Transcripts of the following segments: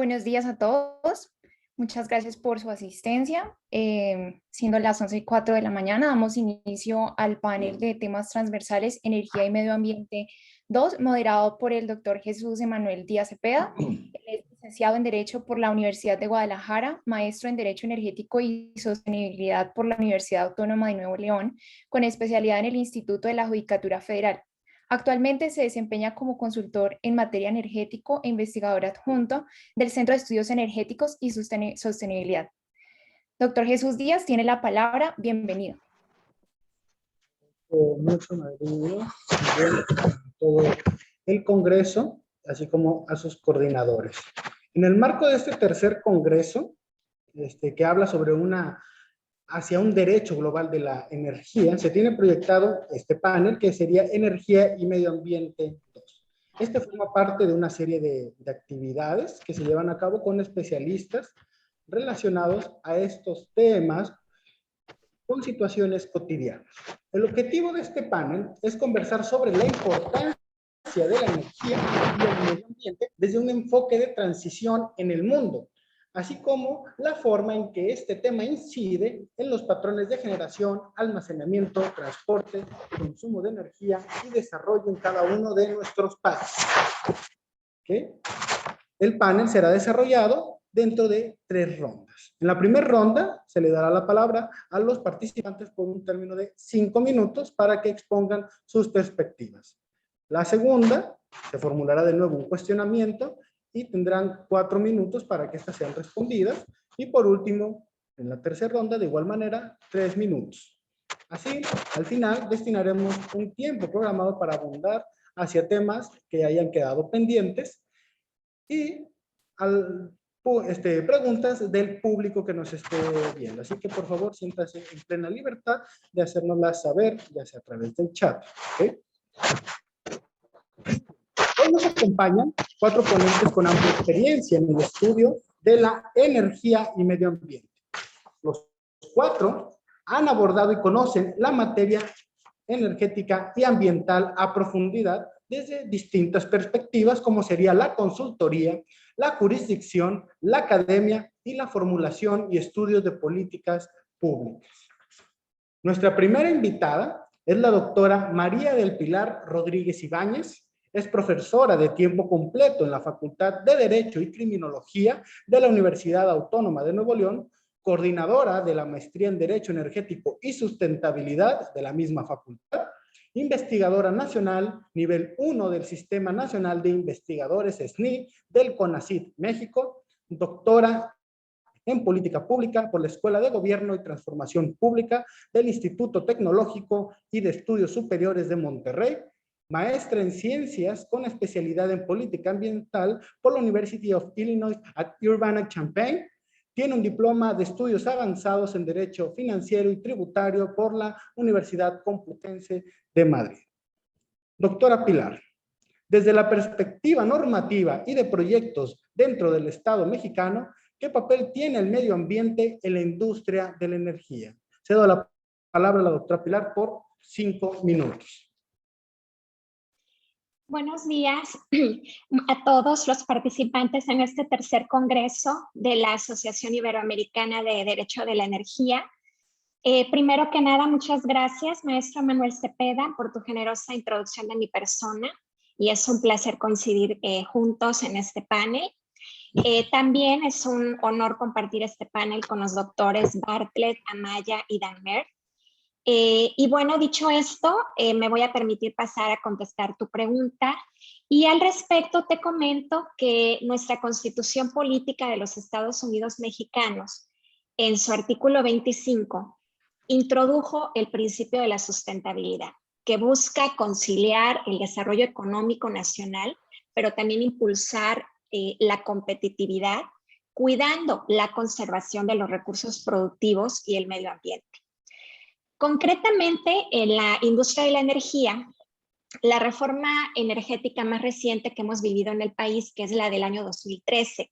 Buenos días a todos. Muchas gracias por su asistencia. Siendo las 11:04 de la mañana, damos inicio al panel de temas transversales, energía y medio ambiente 2, moderado por el doctor Jesús Emanuel Díaz Cepeda. Él es licenciado en Derecho por la Universidad de Guadalajara, maestro en Derecho Energético y Sostenibilidad por la Universidad Autónoma de Nuevo León, con especialidad en el Instituto de la Judicatura Federal. Actualmente se desempeña como consultor en materia energético e investigador adjunto del Centro de Estudios Energéticos y Sostenibilidad. Doctor Jesús Díaz tiene la palabra. Bienvenido. Mucho Madrid, todo el Congreso, así como a sus coordinadores. En el marco de este tercer Congreso, que habla sobre hacia un derecho global de la energía, se tiene proyectado este panel que sería Energía y Medio Ambiente 2. Este forma parte de una serie de actividades que se llevan a cabo con especialistas relacionados a estos temas con situaciones cotidianas. El objetivo de este panel es conversar sobre la importancia de la energía y el medio ambiente desde un enfoque de transición en el mundo, así como la forma en que este tema incide en los patrones de generación, almacenamiento, transporte, consumo de energía y desarrollo en cada uno de nuestros países. ¿Okay? El panel será desarrollado dentro de 3 rondas. En la primera ronda se le dará la palabra a los participantes por un término de 5 minutos para que expongan sus perspectivas. La segunda se formulará de nuevo un cuestionamiento y tendrán 4 minutos para que estas sean respondidas. Y por último, en la tercera ronda, de igual manera, 3 minutos. Así, al final, destinaremos un tiempo programado para abundar hacia temas que hayan quedado pendientes y preguntas del público que nos esté viendo. Así que, por favor, siéntase en plena libertad de hacérnoslas saber, ya sea a través del chat. ¿Okay? Hoy nos acompañan 4 ponentes con amplia experiencia en el estudio de la energía y medio ambiente. Los 4 han abordado y conocen la materia energética y ambiental a profundidad desde distintas perspectivas, como sería la consultoría, la jurisdicción, la academia y la formulación y estudios de políticas públicas. Nuestra primera invitada es la doctora María del Pilar Rodríguez Ibáñez. Es profesora de tiempo completo en la Facultad de Derecho y Criminología de la Universidad Autónoma de Nuevo León, coordinadora de la Maestría en Derecho Energético y Sustentabilidad de la misma facultad, investigadora nacional nivel 1 del Sistema Nacional de Investigadores SNI del CONACYT México, doctora en Política Pública por la Escuela de Gobierno y Transformación Pública del Instituto Tecnológico y de Estudios Superiores de Monterrey, maestra en Ciencias con especialidad en Política Ambiental por la University of Illinois at Urbana-Champaign. Tiene un diploma de estudios avanzados en Derecho Financiero y Tributario por la Universidad Complutense de Madrid. Doctora Pilar, desde la perspectiva normativa y de proyectos dentro del Estado mexicano, ¿qué papel tiene el medio ambiente en la industria de la energía? Cedo la palabra a la doctora Pilar por 5 minutos. Buenos días a todos los participantes en este tercer congreso de la Asociación Iberoamericana de Derecho de la Energía. Primero que nada, muchas gracias, maestro Manuel Cepeda, por tu generosa introducción de mi persona, y es un placer coincidir juntos en este panel. También es un honor compartir este panel con los doctores Bartlett, Amaya y Danmer. Y bueno, dicho esto, me voy a permitir pasar a contestar tu pregunta. Y al respecto te comento que nuestra Constitución Política de los Estados Unidos Mexicanos, en su artículo 25, introdujo el principio de la sustentabilidad, que busca conciliar el desarrollo económico nacional, pero también impulsar la competitividad, cuidando la conservación de los recursos productivos y el medio ambiente. Concretamente, en la industria de la energía, la reforma energética más reciente que hemos vivido en el país, que es la del año 2013,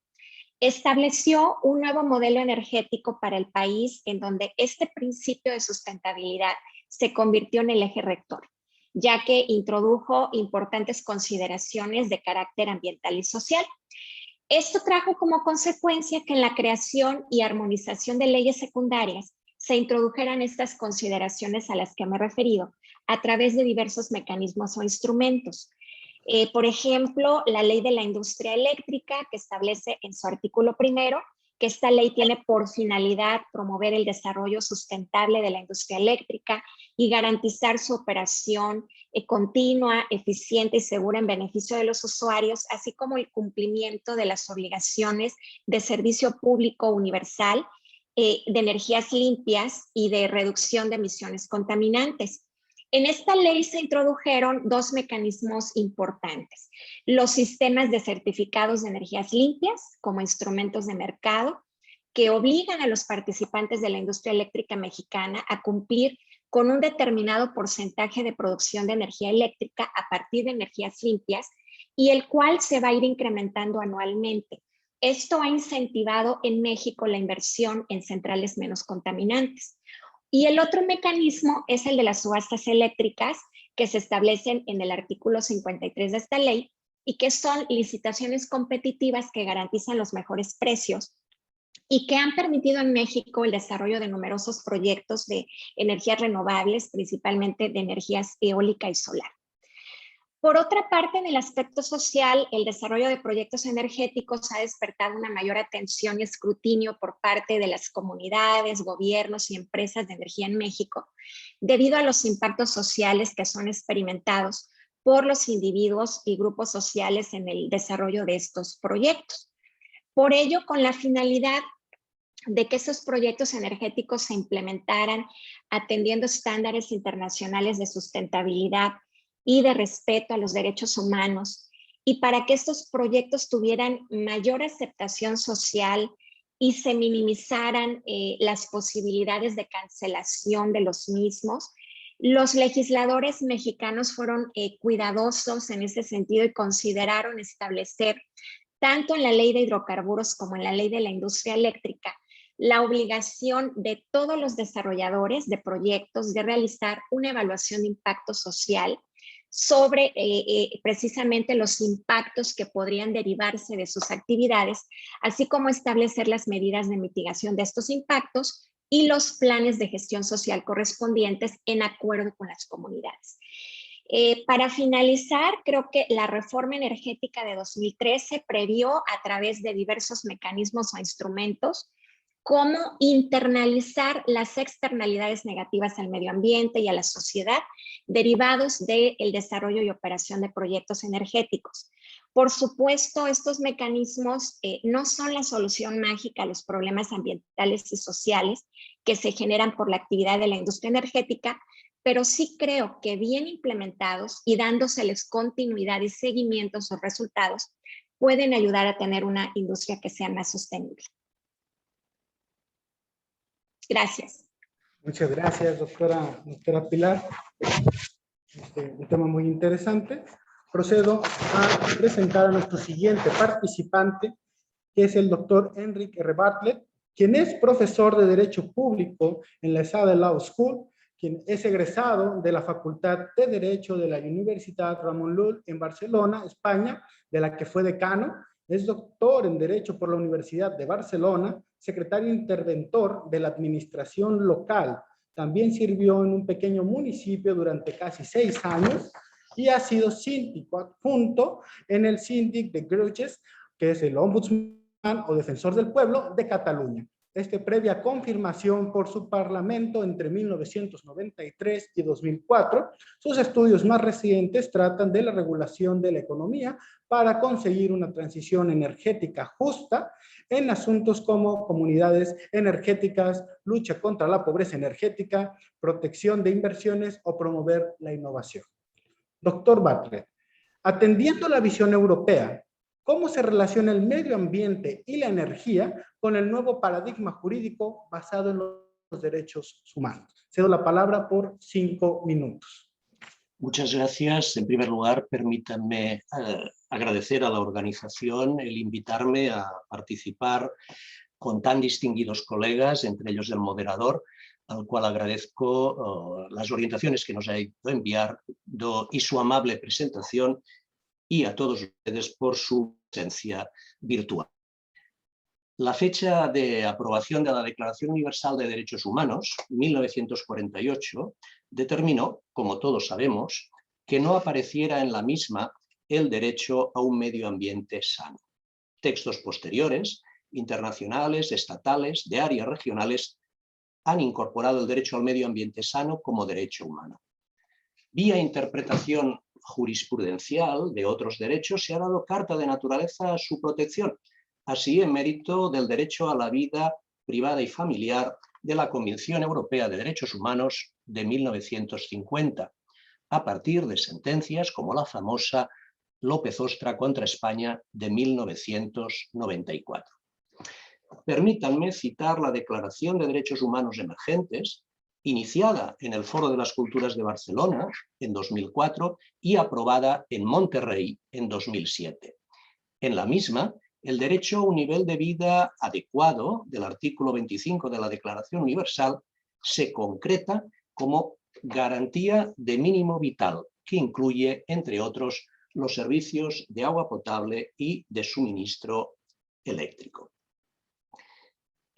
estableció un nuevo modelo energético para el país en donde este principio de sustentabilidad se convirtió en el eje rector, ya que introdujo importantes consideraciones de carácter ambiental y social. Esto trajo como consecuencia que en la creación y armonización de leyes secundarias se introdujeran estas consideraciones a las que me he referido a través de diversos mecanismos o instrumentos. Por ejemplo, la ley de la industria eléctrica, que establece en su artículo primero que esta ley tiene por finalidad promover el desarrollo sustentable de la industria eléctrica y garantizar su operación continua, eficiente y segura en beneficio de los usuarios, así como el cumplimiento de las obligaciones de servicio público universal, de energías limpias y de reducción de emisiones contaminantes. En esta ley se introdujeron dos mecanismos importantes: los sistemas de certificados de energías limpias como instrumentos de mercado que obligan a los participantes de la industria eléctrica mexicana a cumplir con un determinado porcentaje de producción de energía eléctrica a partir de energías limpias, y el cual se va a ir incrementando anualmente. Esto ha incentivado en México la inversión en centrales menos contaminantes. Y el otro mecanismo es el de las subastas eléctricas, que se establecen en el artículo 53 de esta ley y que son licitaciones competitivas que garantizan los mejores precios y que han permitido en México el desarrollo de numerosos proyectos de energías renovables, principalmente de energías eólica y solar. Por otra parte, en el aspecto social, el desarrollo de proyectos energéticos ha despertado una mayor atención y escrutinio por parte de las comunidades, gobiernos y empresas de energía en México, debido a los impactos sociales que son experimentados por los individuos y grupos sociales en el desarrollo de estos proyectos. Por ello, con la finalidad de que esos proyectos energéticos se implementaran atendiendo estándares internacionales de sustentabilidad y de respeto a los derechos humanos, y para que estos proyectos tuvieran mayor aceptación social y se minimizaran las posibilidades de cancelación de los mismos, los legisladores mexicanos fueron cuidadosos en ese sentido y consideraron establecer, tanto en la ley de hidrocarburos como en la ley de la industria eléctrica, la obligación de todos los desarrolladores de proyectos de realizar una evaluación de impacto social sobre precisamente los impactos que podrían derivarse de sus actividades, así como establecer las medidas de mitigación de estos impactos y los planes de gestión social correspondientes en acuerdo con las comunidades. Para finalizar, creo que la reforma energética de 2013 previó a través de diversos mecanismos o instrumentos cómo internalizar las externalidades negativas al medio ambiente y a la sociedad derivados del desarrollo y operación de proyectos energéticos. Por supuesto, estos mecanismos no son la solución mágica a los problemas ambientales y sociales que se generan por la actividad de la industria energética, pero sí creo que bien implementados y dándoseles continuidad y seguimiento a sus resultados, pueden ayudar a tener una industria que sea más sostenible. Gracias. Muchas gracias, doctora Pilar. Un tema muy interesante. Procedo a presentar a nuestro siguiente participante, que es el doctor Enrique R. Bartlett, quien es profesor de Derecho Público en la ESADE Law School, quien es egresado de la Facultad de Derecho de la Universidad Ramon Llull en Barcelona, España, de la que fue decano. Es doctor en Derecho por la Universidad de Barcelona, secretario interventor de la administración local. También sirvió en un pequeño municipio durante casi 6 años y ha sido síndico adjunto en el Síndic de Greuges, que es el Ombudsman o Defensor del Pueblo de Cataluña. Previa confirmación por su parlamento entre 1993 y 2004. Sus estudios más recientes tratan de la regulación de la economía para conseguir una transición energética justa en asuntos como comunidades energéticas, lucha contra la pobreza energética, protección de inversiones o promover la innovación. Doctor Bartlett, atendiendo la visión europea, ¿cómo se relaciona el medio ambiente y la energía con el nuevo paradigma jurídico basado en los derechos humanos? Cedo la palabra por 5 minutos. Muchas gracias. En primer lugar, permítanme agradecer a la organización el invitarme a participar con tan distinguidos colegas, entre ellos el moderador, al cual agradezco las orientaciones que nos ha ido a enviar y su amable presentación y a todos ustedes por su presencia virtual. La fecha de aprobación de la Declaración Universal de Derechos Humanos, 1948, determinó, como todos sabemos, que no apareciera en la misma el derecho a un medio ambiente sano. Textos posteriores, internacionales, estatales, de áreas regionales, han incorporado el derecho al medio ambiente sano como derecho humano. Vía interpretación jurisprudencial de otros derechos se ha dado carta de naturaleza a su protección, así en mérito del derecho a la vida privada y familiar de la Convención Europea de Derechos Humanos de 1950, a partir de sentencias como la famosa López-Ostra contra España de 1994. Permítanme citar la Declaración de Derechos Humanos Emergentes, iniciada en el Foro de las Culturas de Barcelona en 2004 y aprobada en Monterrey en 2007. En la misma, el derecho a un nivel de vida adecuado del artículo 25 de la Declaración Universal se concreta como garantía de mínimo vital, que incluye, entre otros, los servicios de agua potable y de suministro eléctrico.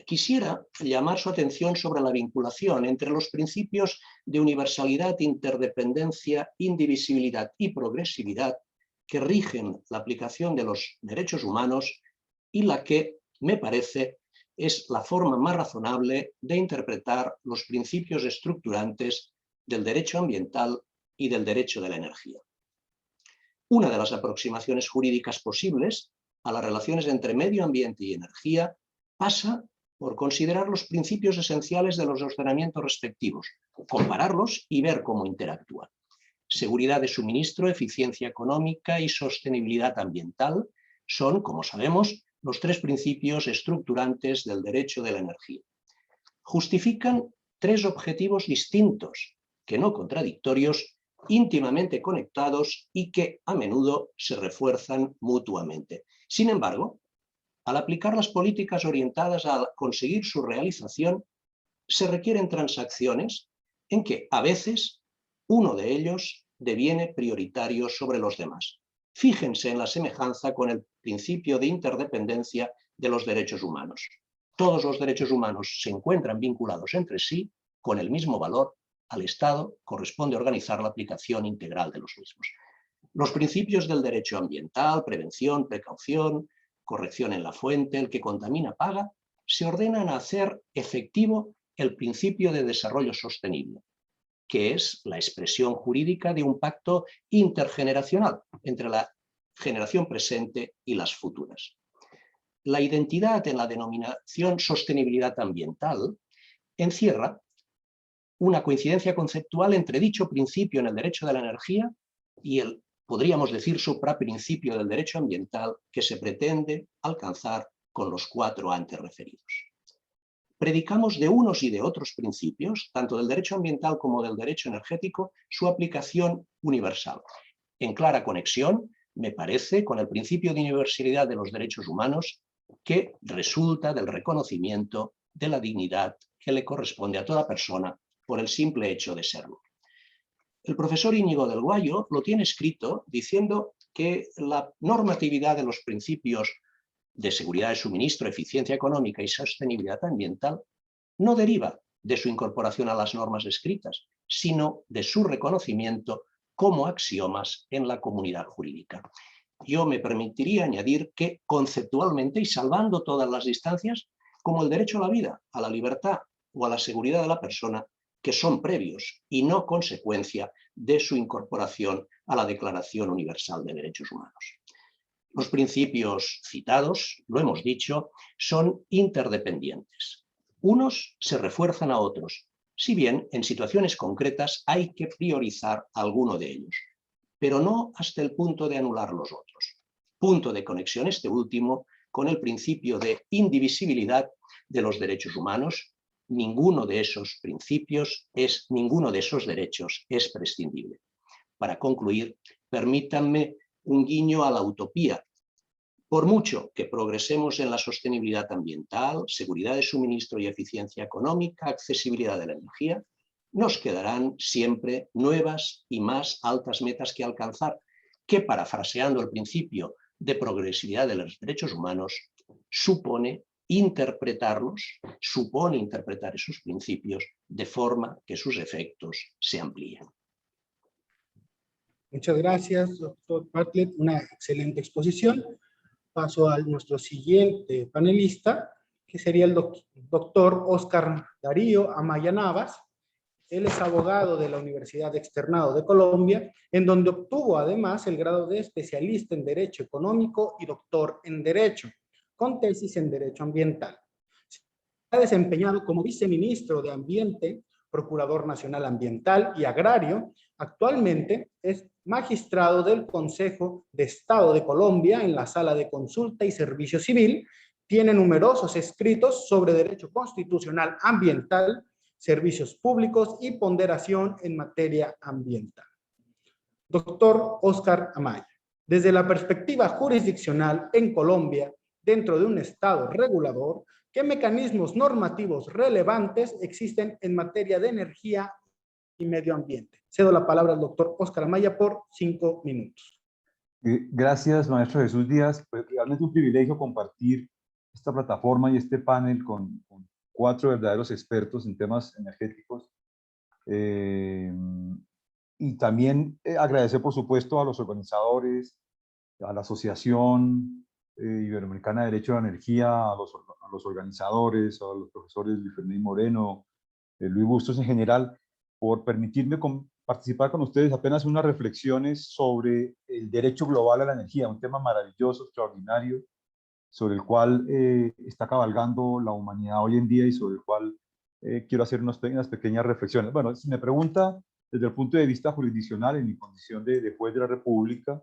Quisiera llamar su atención sobre la vinculación entre los principios de universalidad, interdependencia, indivisibilidad y progresividad que rigen la aplicación de los derechos humanos y la que, me parece, es la forma más razonable de interpretar los principios estructurantes del derecho ambiental y del derecho de la energía. Una de las aproximaciones jurídicas posibles a las relaciones entre medio ambiente y energía pasa por considerar los principios esenciales de los ordenamientos respectivos, compararlos y ver cómo interactúan. Seguridad de suministro, eficiencia económica y sostenibilidad ambiental son, como sabemos, los tres principios estructurantes del derecho de la energía. Justifican tres objetivos distintos, que no contradictorios, íntimamente conectados y que a menudo se refuerzan mutuamente. Sin embargo, al aplicar las políticas orientadas a conseguir su realización, se requieren transacciones en que a veces uno de ellos deviene prioritario sobre los demás. Fíjense en la semejanza con el principio de interdependencia de los derechos humanos. Todos los derechos humanos se encuentran vinculados entre sí con el mismo valor. Al Estado corresponde organizar la aplicación integral de los mismos. Los principios del derecho ambiental, prevención, precaución, corrección en la fuente, el que contamina paga, se ordenan a hacer efectivo el principio de desarrollo sostenible, que es la expresión jurídica de un pacto intergeneracional entre la generación presente y las futuras. La identidad en la denominación sostenibilidad ambiental encierra una coincidencia conceptual entre dicho principio en el derecho de la energía y el, podríamos decir, supraprincipio del derecho ambiental que se pretende alcanzar con los cuatro antes referidos. Predicamos de unos y de otros principios, tanto del derecho ambiental como del derecho energético, su aplicación universal, en clara conexión, me parece, con el principio de universalidad de los derechos humanos que resulta del reconocimiento de la dignidad que le corresponde a toda persona por el simple hecho de serlo. El profesor Íñigo del Guayo lo tiene escrito diciendo que la normatividad de los principios de seguridad de suministro, eficiencia económica y sostenibilidad ambiental no deriva de su incorporación a las normas escritas, sino de su reconocimiento como axiomas en la comunidad jurídica. Yo me permitiría añadir que conceptualmente y salvando todas las distancias, como el derecho a la vida, a la libertad o a la seguridad de la persona, que son previos y no consecuencia de su incorporación a la Declaración Universal de Derechos Humanos. Los principios citados, lo hemos dicho, son interdependientes. Unos se refuerzan a otros, si bien en situaciones concretas hay que priorizar alguno de ellos, pero no hasta el punto de anular los otros. Punto de conexión este último con el principio de indivisibilidad de los derechos humanos. Ninguno de esos principios ninguno de esos derechos es prescindible. Para concluir, permítanme un guiño a la utopía. Por mucho que progresemos en la sostenibilidad ambiental, seguridad de suministro y eficiencia económica, accesibilidad de la energía, nos quedarán siempre nuevas y más altas metas que alcanzar, que, parafraseando el principio de progresividad de los derechos humanos, supone interpretarlos, supone interpretar esos principios de forma que sus efectos se amplíen. Muchas gracias, doctor Bartlett. Una excelente exposición. Paso a nuestro siguiente panelista, que sería el doctor Óscar Darío Amaya Navas. Él es abogado de la Universidad Externado de Colombia, en donde obtuvo además el grado de especialista en Derecho Económico y doctor en Derecho, con tesis en Derecho Ambiental. Se ha desempeñado como viceministro de Ambiente, Procurador Nacional Ambiental y Agrario. Actualmente es magistrado del Consejo de Estado de Colombia en la Sala de Consulta y Servicio Civil. Tiene numerosos escritos sobre derecho constitucional ambiental, servicios públicos y ponderación en materia ambiental. Doctor Óscar Amaya, desde la perspectiva jurisdiccional en Colombia, dentro de un Estado regulador, ¿qué mecanismos normativos relevantes existen en materia de energía y medio ambiente? Cedo la palabra al doctor Óscar Amaya por 5 minutos. Gracias, maestro Jesús Díaz. Pues realmente un privilegio compartir esta plataforma y este panel con 4 verdaderos expertos en temas energéticos. Y también agradecer, por supuesto, a los organizadores, a la Asociación Iberoamericana de Derecho a la Energía, a los organizadores, a los profesores Luis Fernando Moreno, Luis Bustos en general, por permitirme participar con ustedes apenas unas reflexiones sobre el derecho global a la energía, un tema maravilloso, extraordinario, sobre el cual está cabalgando la humanidad hoy en día y sobre el cual quiero hacer unas pequeñas reflexiones. Bueno, si me pregunta desde el punto de vista jurisdiccional, en mi condición de juez de la República,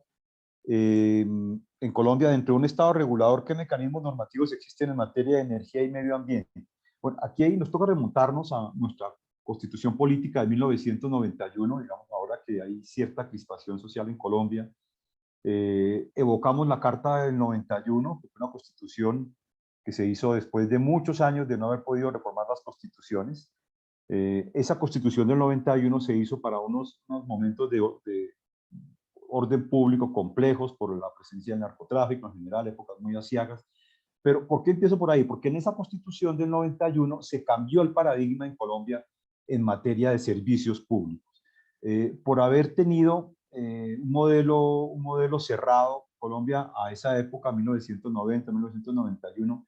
en Colombia, dentro de un Estado regulador, ¿qué mecanismos normativos existen en materia de energía y medio ambiente? Bueno, aquí nos toca remontarnos a nuestra Constitución Política de 1991, digamos ahora que hay cierta crispación social en Colombia. Evocamos la Carta del 91, que fue una constitución que se hizo después de muchos años de no haber podido reformar las constituciones. Esa constitución del 91 se hizo para unos momentos de orden público complejos por la presencia del narcotráfico en general, épocas muy aciagas. Pero ¿por qué empiezo por ahí? Porque en esa constitución del 91 se cambió el paradigma en Colombia en materia de servicios públicos. Por haber tenido un modelo cerrado, Colombia a esa época, 1990, 1991,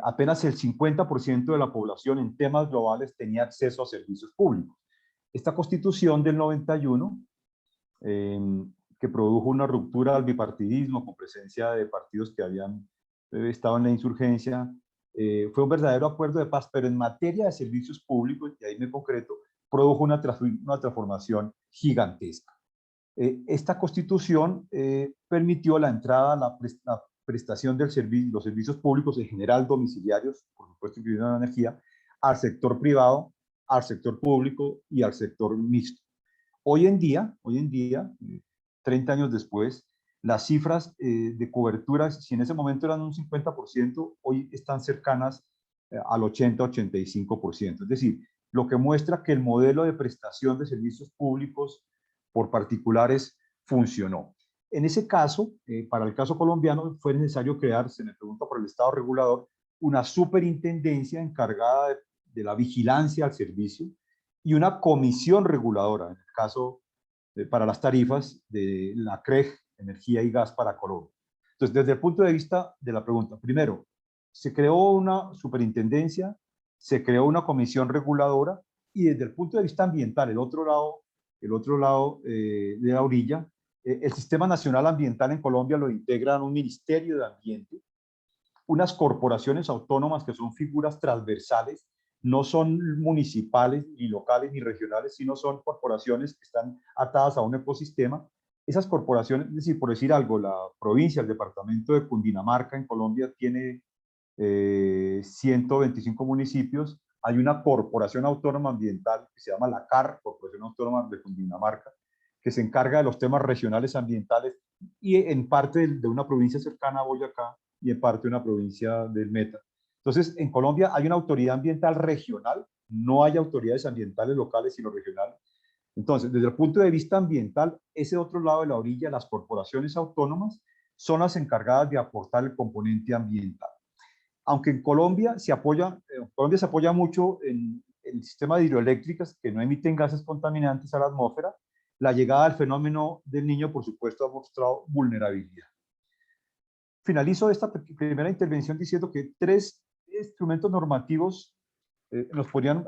apenas el 50% de la población en temas globales tenía acceso a servicios públicos. Esta constitución del 91, que produjo una ruptura al bipartidismo con presencia de partidos que habían estado en la insurgencia, fue un verdadero acuerdo de paz, pero en materia de servicios públicos, y ahí me concreto, produjo una transformación gigantesca. Esta constitución permitió la entrada a la prestación del los servicios públicos en general domiciliarios, por supuesto incluyendo la energía, al sector privado, al sector público y al sector mixto. Hoy en día, 30 años después, las cifras de cobertura, si en ese momento eran un 50%, hoy están cercanas al 80-85%. Es decir, lo que muestra que el modelo de prestación de servicios públicos por particulares funcionó. En ese caso, para el caso colombiano, fue necesario crear, se me pregunta por el Estado regulador, una superintendencia encargada de la vigilancia al servicio y una comisión reguladora, en el caso para las tarifas de la CREG, Energía y Gas para Colombia. Entonces, desde el punto de vista de la pregunta, primero, se creó una superintendencia, se creó una comisión reguladora y desde el punto de vista ambiental, el otro lado de la orilla, el Sistema Nacional Ambiental en Colombia lo integran un Ministerio de Ambiente, unas corporaciones autónomas que son figuras transversales, no son municipales, ni locales, ni regionales, sino son corporaciones que están atadas a un ecosistema. Esas corporaciones, es decir, por decir algo, la provincia, el departamento de Cundinamarca en Colombia tiene 125 municipios. Hay una corporación autónoma ambiental que se llama la CAR, Corporación Autónoma de Cundinamarca, que se encarga de los temas regionales ambientales y en parte de una provincia cercana a Boyacá y en parte de una provincia del Meta. Entonces, en Colombia hay una autoridad ambiental regional, no hay autoridades ambientales locales, sino regionales. Entonces, desde el punto de vista ambiental, ese otro lado de la orilla, las corporaciones autónomas, son las encargadas de aportar el componente ambiental. Aunque en Colombia se apoya mucho en el sistema de hidroeléctricas que no emiten gases contaminantes a la atmósfera, la llegada del fenómeno del Niño, por supuesto, ha mostrado vulnerabilidad. Finalizo esta primera intervención diciendo que 3 instrumentos normativos nos podrían,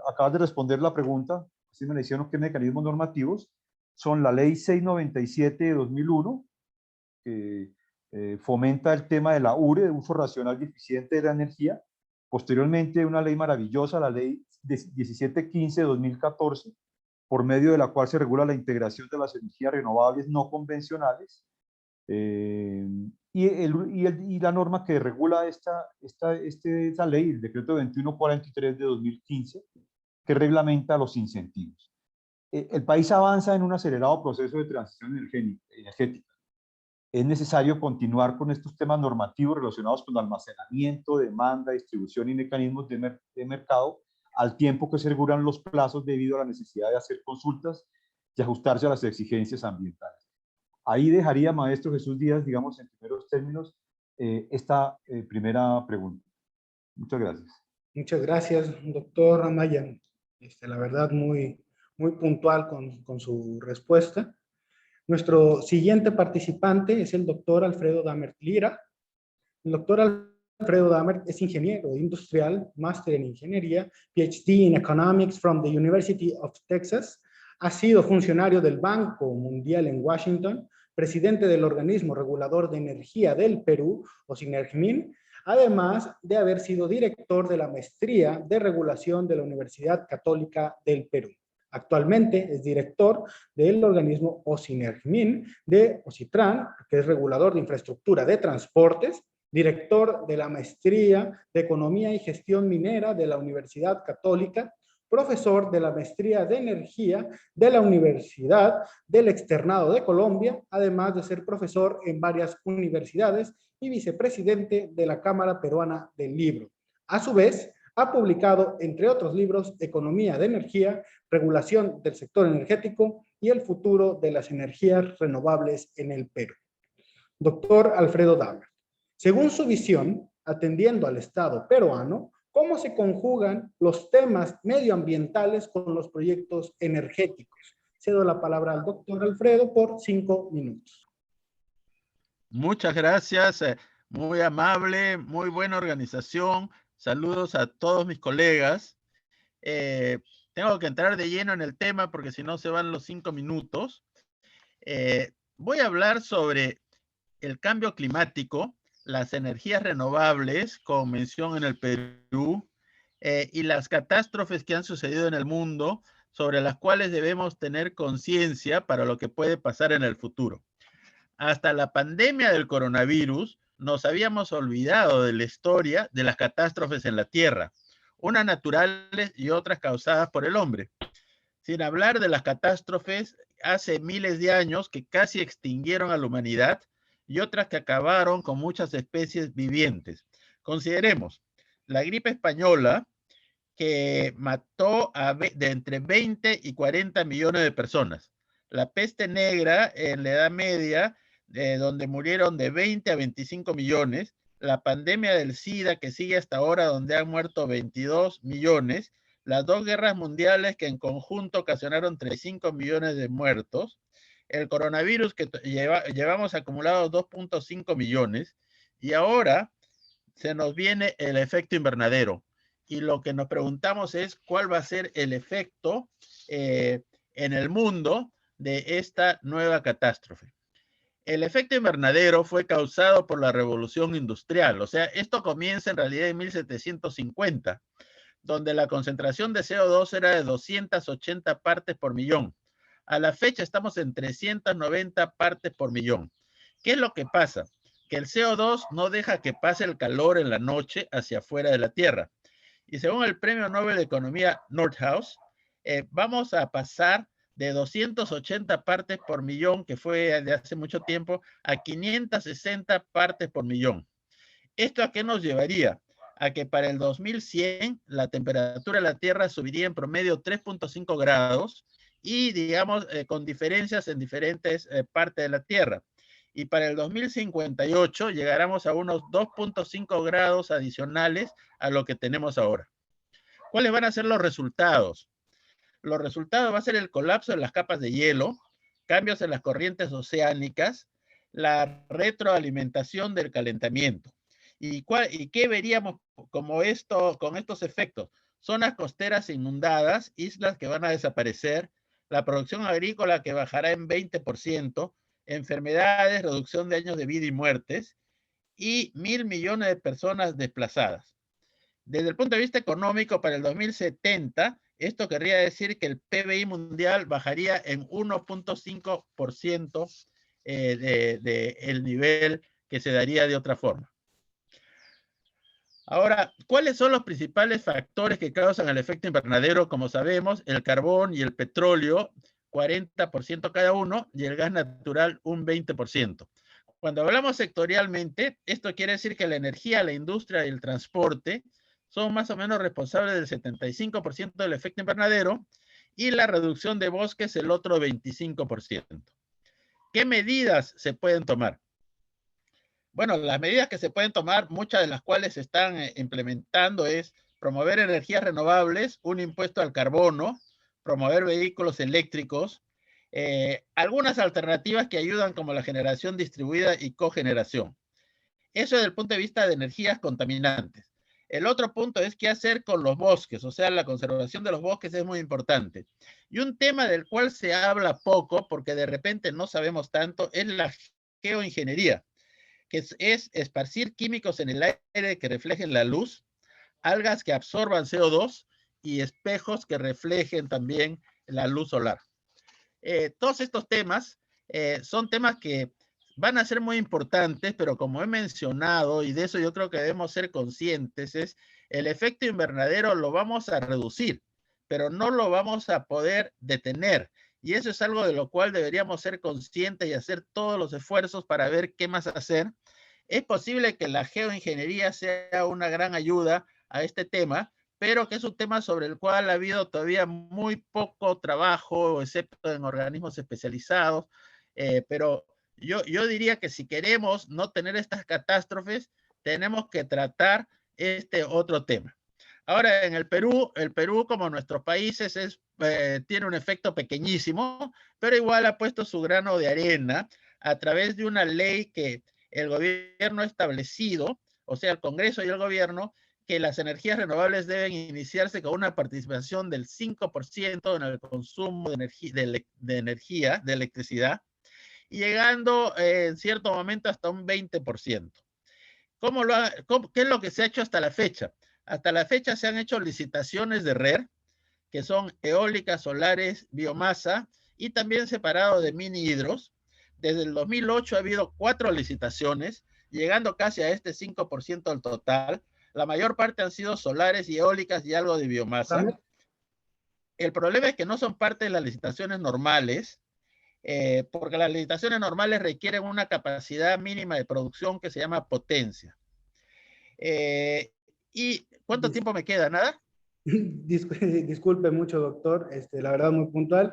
acabas de responder la pregunta, si me le hicieron qué mecanismos normativos, son la Ley 697 de 2001, que fomenta el tema de la URE, de uso racional y eficiente de la energía. Posteriormente, una ley maravillosa, la Ley 1715 de 2014, por medio de la cual se regula la integración de las energías renovables no convencionales. Y la norma que regula esta ley, el decreto 2143 de 2015, que reglamenta los incentivos. El país avanza en un acelerado proceso de transición energética. Es necesario continuar con estos temas normativos relacionados con almacenamiento, demanda, distribución y mecanismos de mercado, al tiempo que se regulan los plazos debido a la necesidad de hacer consultas y ajustarse a las exigencias ambientales. Ahí dejaría, maestro Jesús Díaz, digamos, en primeros términos, esta primera pregunta. Muchas gracias. Muchas gracias, doctor Amaya. La verdad, muy puntual con su respuesta. Nuestro siguiente participante es el doctor Alfredo Damert Lira. El doctor Alfredo Damert es ingeniero industrial, máster en ingeniería, PhD en Economics from the University of Texas. Ha sido funcionario del Banco Mundial en Washington, presidente del organismo regulador de energía del Perú, OSINERGMIN, además de haber sido director de la maestría de regulación de la Universidad Católica del Perú. Actualmente es director del organismo OSINERGMIN de OSITRAN, que es regulador de infraestructura de transportes, director de la maestría de Economía y Gestión Minera de la Universidad Católica, profesor de la maestría de Energía de la Universidad del Externado de Colombia, además de ser profesor en varias universidades y vicepresidente de la Cámara Peruana del Libro. A su vez, ha publicado, entre otros libros, Economía de Energía, Regulación del Sector Energético y el futuro de las energías renovables en el Perú. Doctor Alfredo Damert, según su visión, atendiendo al Estado peruano, ¿cómo se conjugan los temas medioambientales con los proyectos energéticos? Cedo la palabra al doctor Alfredo por 5 minutos. Muchas gracias, muy amable, muy buena organización. Saludos a todos mis colegas. Tengo que entrar de lleno en el tema porque si no se van los 5 minutos. Voy a hablar sobre el cambio climático, las energías renovables, como mención en el Perú, y las catástrofes que han sucedido en el mundo, sobre las cuales debemos tener conciencia para lo que puede pasar en el futuro. Hasta la pandemia del coronavirus, nos habíamos olvidado de la historia de las catástrofes en la Tierra, unas naturales y otras causadas por el hombre. Sin hablar de las catástrofes hace miles de años que casi extinguieron a la humanidad y otras que acabaron con muchas especies vivientes. Consideremos la gripe española, que mató de entre 20 y 40 millones de personas. La peste negra en la Edad Media, donde murieron de 20 a 25 millones. La pandemia del SIDA, que sigue hasta ahora, donde han muerto 22 millones. Las 2 guerras mundiales, que en conjunto ocasionaron 35 millones de muertos. El coronavirus, que llevamos acumulados 2.5 millones. Y ahora se nos viene el efecto invernadero. Y lo que nos preguntamos es cuál va a ser el efecto en el mundo de esta nueva catástrofe. El efecto invernadero fue causado por la revolución industrial. O sea, esto comienza en realidad en 1750, donde la concentración de CO2 era de 280 partes por millón. A la fecha estamos en 390 partes por millón. ¿Qué es lo que pasa? Que el CO2 no deja que pase el calor en la noche hacia afuera de la Tierra. Y según el Premio Nobel de Economía Nordhaus, vamos a pasar de 280 partes por millón, que fue de hace mucho tiempo, a 560 partes por millón. ¿Esto a qué nos llevaría? A que para el 2100 la temperatura de la Tierra subiría en promedio 3.5 grados y, digamos, con diferencias en diferentes partes de la Tierra. Y para el 2058 llegaremos a unos 2.5 grados adicionales a lo que tenemos ahora. ¿Cuáles van a ser los resultados? Los resultados va a ser el colapso de las capas de hielo, cambios en las corrientes oceánicas, la retroalimentación del calentamiento. ¿Y qué veríamos como con estos efectos? Zonas costeras inundadas, islas que van a desaparecer, la producción agrícola que bajará en 20%, enfermedades, reducción de años de vida y muertes, y 1.000 millones de personas desplazadas. Desde el punto de vista económico, para el 2070, esto querría decir que el PBI mundial bajaría en 1.5% del nivel que se daría de otra forma. Ahora, ¿cuáles son los principales factores que causan el efecto invernadero? Como sabemos, el carbón y el petróleo, 40% cada uno, y el gas natural, un 20%. Cuando hablamos sectorialmente, esto quiere decir que la energía, la industria y el transporte son más o menos responsables del 75% del efecto invernadero y la reducción de bosques el otro 25%. ¿Qué medidas se pueden tomar? Bueno, las medidas que se pueden tomar, muchas de las cuales se están implementando, es promover energías renovables, un impuesto al carbono, promover vehículos eléctricos, algunas alternativas que ayudan como la generación distribuida y cogeneración. Eso desde el punto de vista de energías contaminantes. El otro punto es qué hacer con los bosques, o sea, la conservación de los bosques es muy importante. Y un tema del cual se habla poco, porque de repente no sabemos tanto, es la geoingeniería, que es esparcir químicos en el aire que reflejen la luz, algas que absorban CO2 y espejos que reflejen también la luz solar. Todos estos temas son temas que van a ser muy importantes, pero como he mencionado, y de eso yo creo que debemos ser conscientes, es el efecto invernadero lo vamos a reducir, pero no lo vamos a poder detener. Y eso es algo de lo cual deberíamos ser conscientes y hacer todos los esfuerzos para ver qué más hacer. Es posible que la geoingeniería sea una gran ayuda a este tema, pero que es un tema sobre el cual ha habido todavía muy poco trabajo, excepto en organismos especializados, pero yo diría que si queremos no tener estas catástrofes, tenemos que tratar este otro tema. Ahora, en el Perú como nuestros países, tiene un efecto pequeñísimo, pero igual ha puesto su grano de arena a través de una ley que el gobierno ha establecido, o sea, el Congreso y el gobierno, que las energías renovables deben iniciarse con una participación del 5% en el consumo de energía, de electricidad, y llegando en cierto momento hasta un 20%. ¿Qué es lo que se ha hecho hasta la fecha? Hasta la fecha se han hecho licitaciones de RER, que son eólicas, solares, biomasa, y también separado de mini hidros. Desde el 2008 ha habido 4 licitaciones, llegando casi a este 5% del total. La mayor parte han sido solares y eólicas y algo de biomasa. El problema es que no son parte de las licitaciones normales, porque las licitaciones normales requieren una capacidad mínima de producción que se llama potencia. ¿Y cuánto tiempo me queda? ¿Nada? Disculpe mucho, doctor, la verdad muy puntual,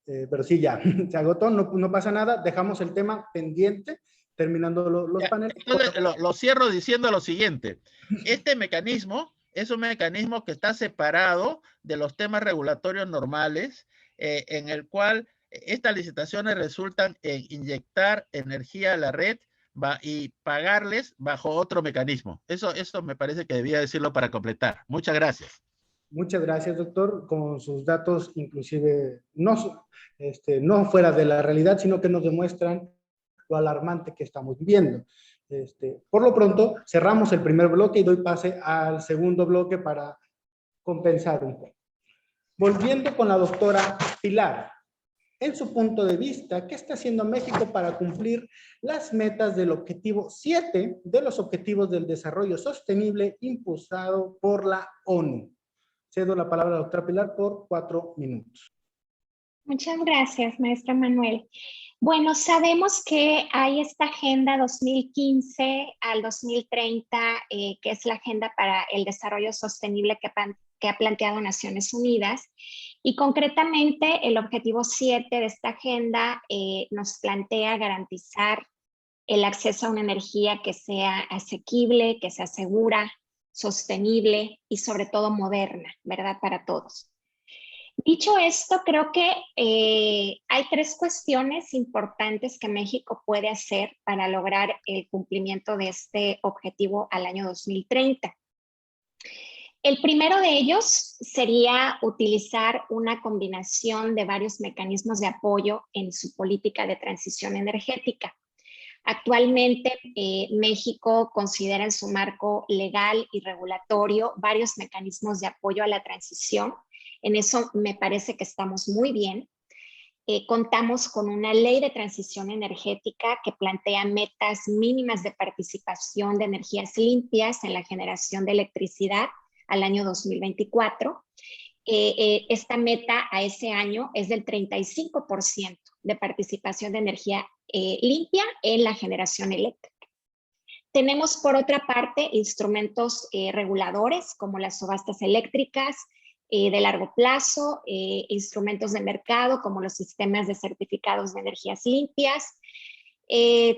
pero sí, ya, se agotó, no pasa nada, dejamos el tema pendiente, terminando los paneles. Entonces, lo cierro diciendo lo siguiente. Este mecanismo es un mecanismo que está separado de los temas regulatorios normales, en el cual estas licitaciones resultan en inyectar energía a la red y pagarles bajo otro mecanismo. Eso me parece que debía decirlo para completar. Muchas gracias. Muchas gracias, doctor, con sus datos, inclusive no fuera de la realidad, sino que nos demuestran lo alarmante que estamos viviendo. Por lo pronto, cerramos el primer bloque y doy pase al segundo bloque para compensar un poco. Volviendo con la doctora Pilar, en su punto de vista, ¿qué está haciendo México para cumplir las metas del objetivo 7 de los Objetivos del Desarrollo Sostenible impulsado por la ONU? Cedo la palabra a la doctora Pilar por 4 minutos. Muchas gracias, maestro Manuel. Bueno, sabemos que hay esta Agenda 2015 al 2030, que es la Agenda para el Desarrollo Sostenible que ha planteado Naciones Unidas. Y concretamente el objetivo 7 de esta agenda nos plantea garantizar el acceso a una energía que sea asequible, que sea segura, sostenible y sobre todo moderna, ¿verdad? Para todos. Dicho esto, creo que hay 3 cuestiones importantes que México puede hacer para lograr el cumplimiento de este objetivo al año 2030. El primero de ellos sería utilizar una combinación de varios mecanismos de apoyo en su política de transición energética. Actualmente, México considera en su marco legal y regulatorio varios mecanismos de apoyo a la transición. En eso me parece que estamos muy bien. Contamos con una ley de transición energética que plantea metas mínimas de participación de energías limpias en la generación de electricidad al año 2024. Esta meta a ese año es del 35% de participación de energía limpia en la generación eléctrica. Tenemos por otra parte instrumentos reguladores como las subastas eléctricas de largo plazo, instrumentos de mercado como los sistemas de certificados de energías limpias.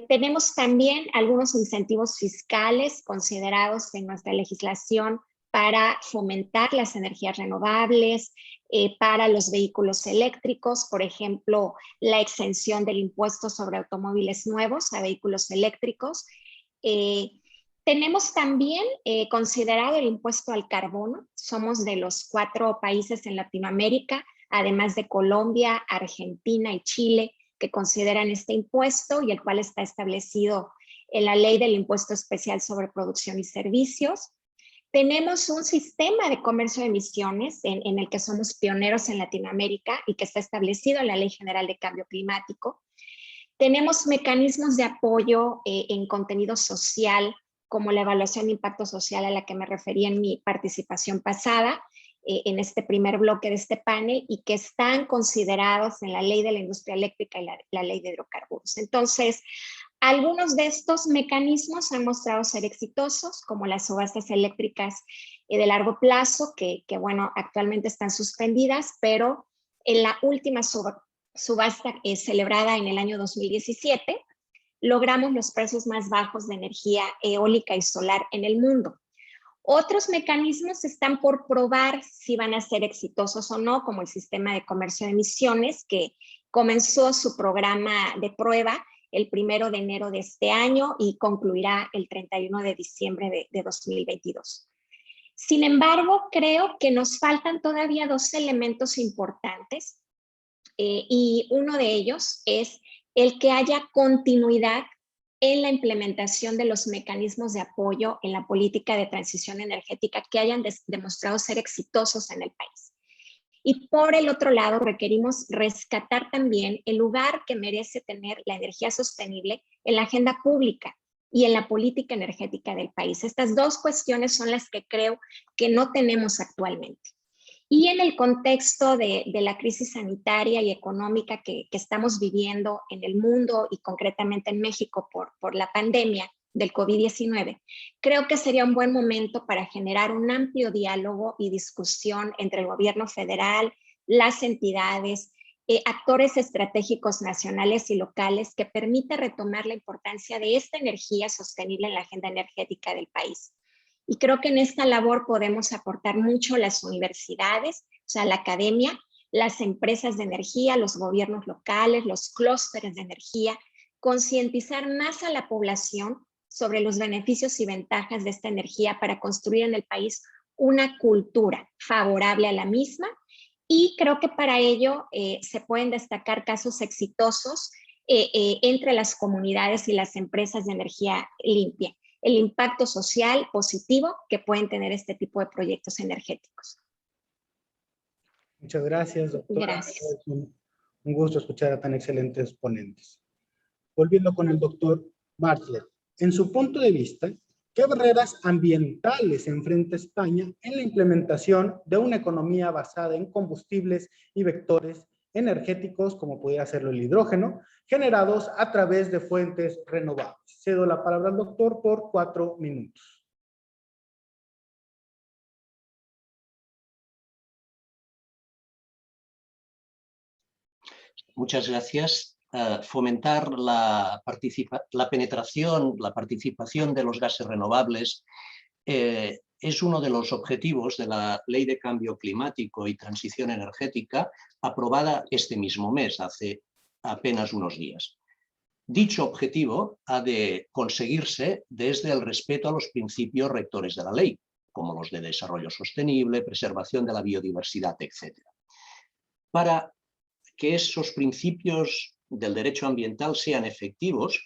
Tenemos también algunos incentivos fiscales considerados en nuestra legislación para fomentar las energías renovables, para los vehículos eléctricos, por ejemplo, la exención del impuesto sobre automóviles nuevos a vehículos eléctricos. Tenemos también considerado el impuesto al carbono. Somos de los 4 países en Latinoamérica, además de Colombia, Argentina y Chile, que consideran este impuesto y el cual está establecido en la Ley del Impuesto Especial sobre Producción y Servicios. Tenemos un sistema de comercio de emisiones en el que somos pioneros en Latinoamérica y que está establecido en la Ley General de Cambio Climático. Tenemos mecanismos de apoyo en contenido social, como la evaluación de impacto social a la que me referí en mi participación pasada, en este primer bloque de este panel, y que están considerados en la Ley de la Industria Eléctrica y la Ley de Hidrocarburos. Entonces, algunos de estos mecanismos han mostrado ser exitosos, como las subastas eléctricas de largo plazo, que bueno, actualmente están suspendidas, pero en la última subasta celebrada en el año 2017, logramos los precios más bajos de energía eólica y solar en el mundo. Otros mecanismos están por probar si van a ser exitosos o no, como el sistema de comercio de emisiones, que comenzó su programa de prueba el 1 de enero de este año y concluirá el 31 de diciembre de 2022. Sin embargo, creo que nos faltan todavía 2 elementos importantes y uno de ellos es el que haya continuidad en la implementación de los mecanismos de apoyo en la política de transición energética que hayan demostrado ser exitosos en el país. Y por el otro lado, requerimos rescatar también el lugar que merece tener la energía sostenible en la agenda pública y en la política energética del país. Estas 2 cuestiones son las que creo que no tenemos actualmente. Y en el contexto de la crisis sanitaria y económica que estamos viviendo en el mundo y concretamente en México por la pandemia del COVID-19, creo que sería un buen momento para generar un amplio diálogo y discusión entre el gobierno federal, las entidades, actores estratégicos nacionales y locales que permita retomar la importancia de esta energía sostenible en la agenda energética del país. Y creo que en esta labor podemos aportar mucho las universidades, o sea, la academia, las empresas de energía, los gobiernos locales, los clústeres de energía, concientizar más a la población sobre los beneficios y ventajas de esta energía para construir en el país una cultura favorable a la misma. Y creo que para ello se pueden destacar casos exitosos entre las comunidades y las empresas de energía limpia. El impacto social positivo que pueden tener este tipo de proyectos energéticos. Muchas gracias, doctora. Gracias. Es un gusto escuchar a tan excelentes ponentes. Volviendo con el doctor Bartlett. En su punto de vista, ¿qué barreras ambientales enfrenta España en la implementación de una economía basada en combustibles y vectores energéticos, como podría serlo el hidrógeno, generados a través de fuentes renovables. Cedo la palabra al doctor por 4 minutos. Muchas gracias. Fomentar la participación de los gases renovables es uno de los objetivos de la Ley de Cambio Climático y Transición Energética, aprobada este mismo mes, hace apenas unos días. Dicho objetivo ha de conseguirse desde el respeto a los principios rectores de la ley, como los de desarrollo sostenible, preservación de la biodiversidad, etc. Para que esos principios del derecho ambiental sean efectivos,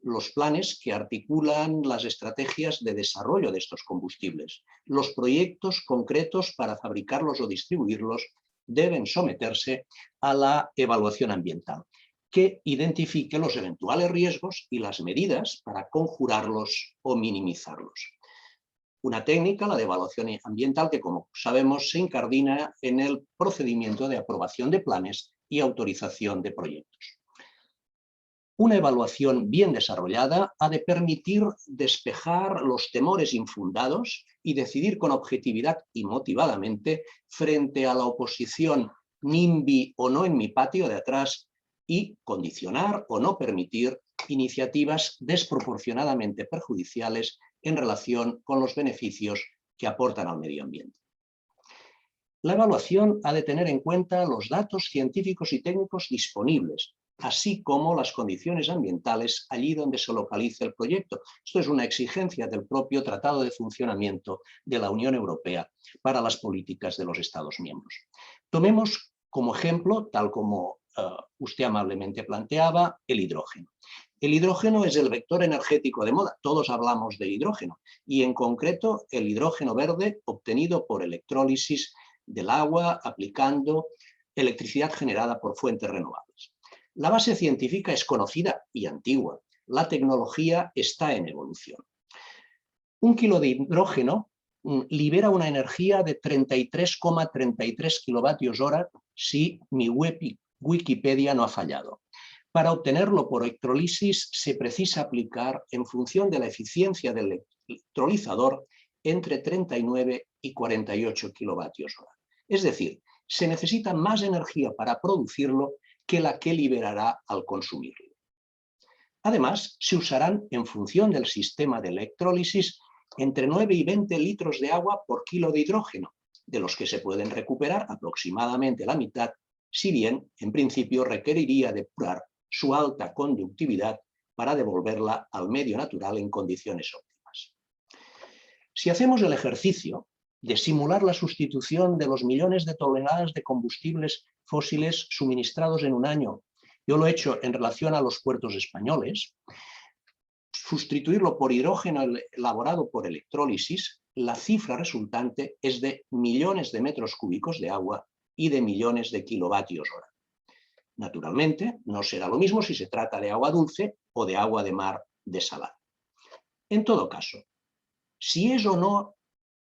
los planes que articulan las estrategias de desarrollo de estos combustibles, los proyectos concretos para fabricarlos o distribuirlos, deben someterse a la evaluación ambiental, que identifique los eventuales riesgos y las medidas para conjurarlos o minimizarlos. Una técnica, la de evaluación ambiental, que como sabemos se incardina en el procedimiento de aprobación de planes y autorización de proyectos. Una evaluación bien desarrollada ha de permitir despejar los temores infundados y decidir con objetividad y motivadamente frente a la oposición NIMBY o no en mi patio de atrás y condicionar o no permitir iniciativas desproporcionadamente perjudiciales en relación con los beneficios que aportan al medio ambiente. La evaluación ha de tener en cuenta los datos científicos y técnicos disponibles, así como las condiciones ambientales allí donde se localice el proyecto. Esto es una exigencia del propio Tratado de Funcionamiento de la Unión Europea para las políticas de los Estados miembros. Tomemos como ejemplo, tal como usted amablemente planteaba, el hidrógeno. El hidrógeno es el vector energético de moda, todos hablamos de hidrógeno, y en concreto el hidrógeno verde obtenido por electrólisis del agua aplicando electricidad generada por fuentes renovables. La base científica es conocida y antigua. La tecnología está en evolución. 1 kilo de hidrógeno libera una energía de 33,33 kilovatios hora si mi Wikipedia no ha fallado. Para obtenerlo por electrólisis se precisa aplicar, en función de la eficiencia del electrolizador, entre 39 y 48 kilovatios hora. Es decir, se necesita más energía para producirlo que la que liberará al consumirlo. Además, se usarán, en función del sistema de electrólisis, entre 9 y 20 litros de agua por kilo de hidrógeno, de los que se pueden recuperar aproximadamente la mitad, si bien, en principio, requeriría depurar su alta conductividad para devolverla al medio natural en condiciones óptimas. Si hacemos el ejercicio de simular la sustitución de los millones de toneladas de combustibles fósiles suministrados en un año, yo lo he hecho en relación a los puertos españoles, sustituirlo por hidrógeno elaborado por electrólisis, la cifra resultante es de millones de metros cúbicos de agua y de millones de kilovatios hora. Naturalmente, no será lo mismo si se trata de agua dulce o de agua de mar desalada. En todo caso, si es o no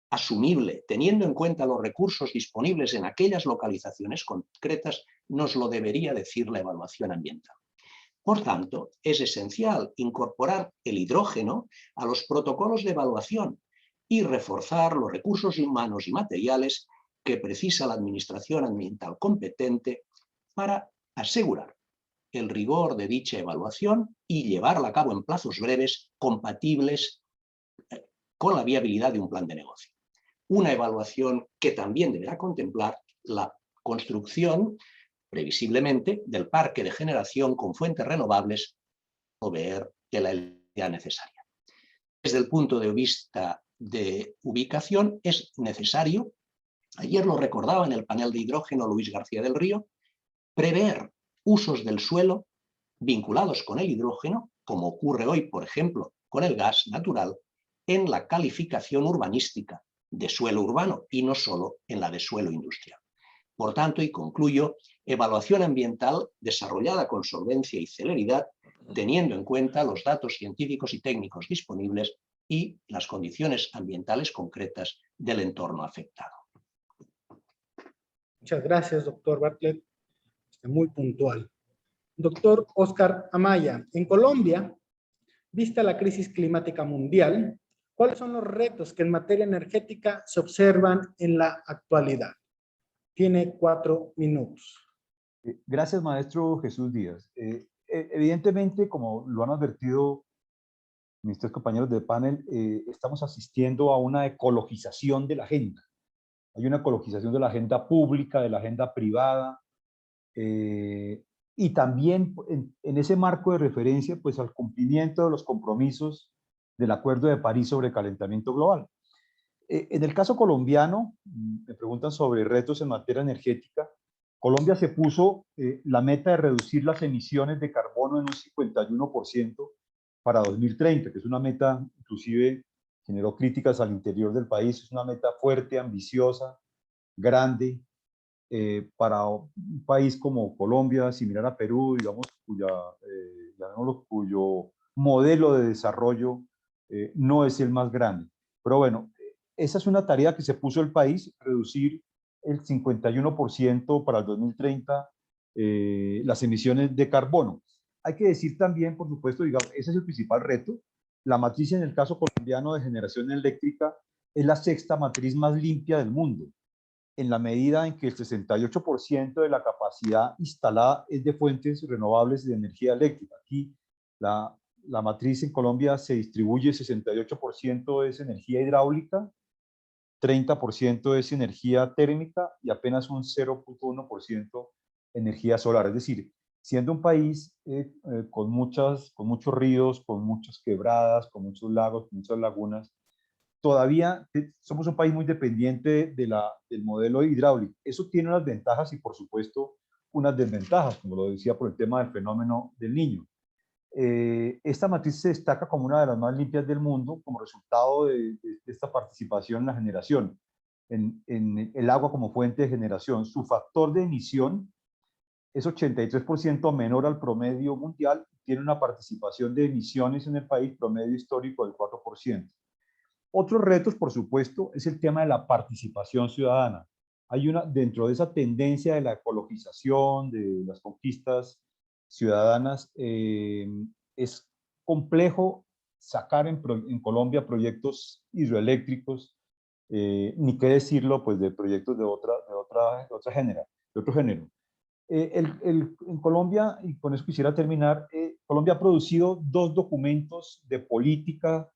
asumible, teniendo en cuenta los recursos disponibles en aquellas localizaciones concretas, nos lo debería decir la evaluación ambiental. Por tanto, es esencial incorporar el hidrógeno a los protocolos de evaluación y reforzar los recursos humanos y materiales que precisa la administración ambiental competente para asegurar el rigor de dicha evaluación y llevarla a cabo en plazos breves compatibles con la viabilidad de un plan de negocio. Una evaluación que también deberá contemplar la construcción, previsiblemente, del parque de generación con fuentes renovables para proveer de la electricidad necesaria. Desde el punto de vista de ubicación es necesario, ayer lo recordaba en el panel de hidrógeno Luis García del Río, prever usos del suelo vinculados con el hidrógeno, como ocurre hoy, por ejemplo, con el gas natural, en la calificación urbanística de suelo urbano y no solo en la de suelo industrial. Por tanto, y concluyo, evaluación ambiental desarrollada con solvencia y celeridad, teniendo en cuenta los datos científicos y técnicos disponibles y las condiciones ambientales concretas del entorno afectado. Muchas gracias, doctor Bartlett. muy puntual. Doctor Oscar Amaya, en Colombia, vista la crisis climática mundial, ¿cuáles son los retos que en materia energética se observan en la actualidad? Tiene 4 minutos. Gracias, maestro Jesús Díaz. Evidentemente, como lo han advertido mis tres compañeros de panel, estamos asistiendo a una ecologización de la agenda. Hay una ecologización de la agenda pública, de la agenda privada, y también en ese marco de referencia, pues al cumplimiento de los compromisos del Acuerdo de París sobre calentamiento global. En el caso colombiano, me preguntan sobre retos en materia energética. Colombia se puso la meta de reducir las emisiones de carbono en un 51% para 2030, que es una meta, inclusive generó críticas al interior del país, es una meta fuerte, ambiciosa, grande, para un país como Colombia, similar a Perú, digamos, cuyo modelo de desarrollo no es el más grande. Pero bueno, esa es una tarea que se puso el país, reducir el 51% para el 2030 las emisiones de carbono. Hay que decir también, por supuesto, digamos, ese es el principal reto. La matriz en el caso colombiano de generación eléctrica es la sexta matriz más limpia del mundo, en la medida en que el 68% de la capacidad instalada es de fuentes renovables de energía eléctrica. Aquí la matriz en Colombia se distribuye, 68% es energía hidráulica, 30% es energía térmica y apenas un 0.1% energía solar. Es decir, siendo un país con muchos ríos, con muchas quebradas, con muchos lagos, con muchas lagunas, todavía somos un país muy dependiente del modelo hidráulico. Eso tiene unas ventajas y, por supuesto, unas desventajas, como lo decía por el tema del fenómeno del Niño. Esta matriz se destaca como una de las más limpias del mundo como resultado de esta participación en la generación, en el agua como fuente de generación. Su factor de emisión es 83% menor al promedio mundial, tiene una participación de emisiones en el país promedio histórico del 4%. Otros retos, por supuesto, es el tema de la participación ciudadana. Dentro de esa tendencia de la ecologización, de las conquistas ciudadanas, es complejo sacar en Colombia proyectos hidroeléctricos, ni qué decirlo, pues, de proyectos de otro género. En Colombia, y con eso quisiera terminar, Colombia ha producido 2 documentos de política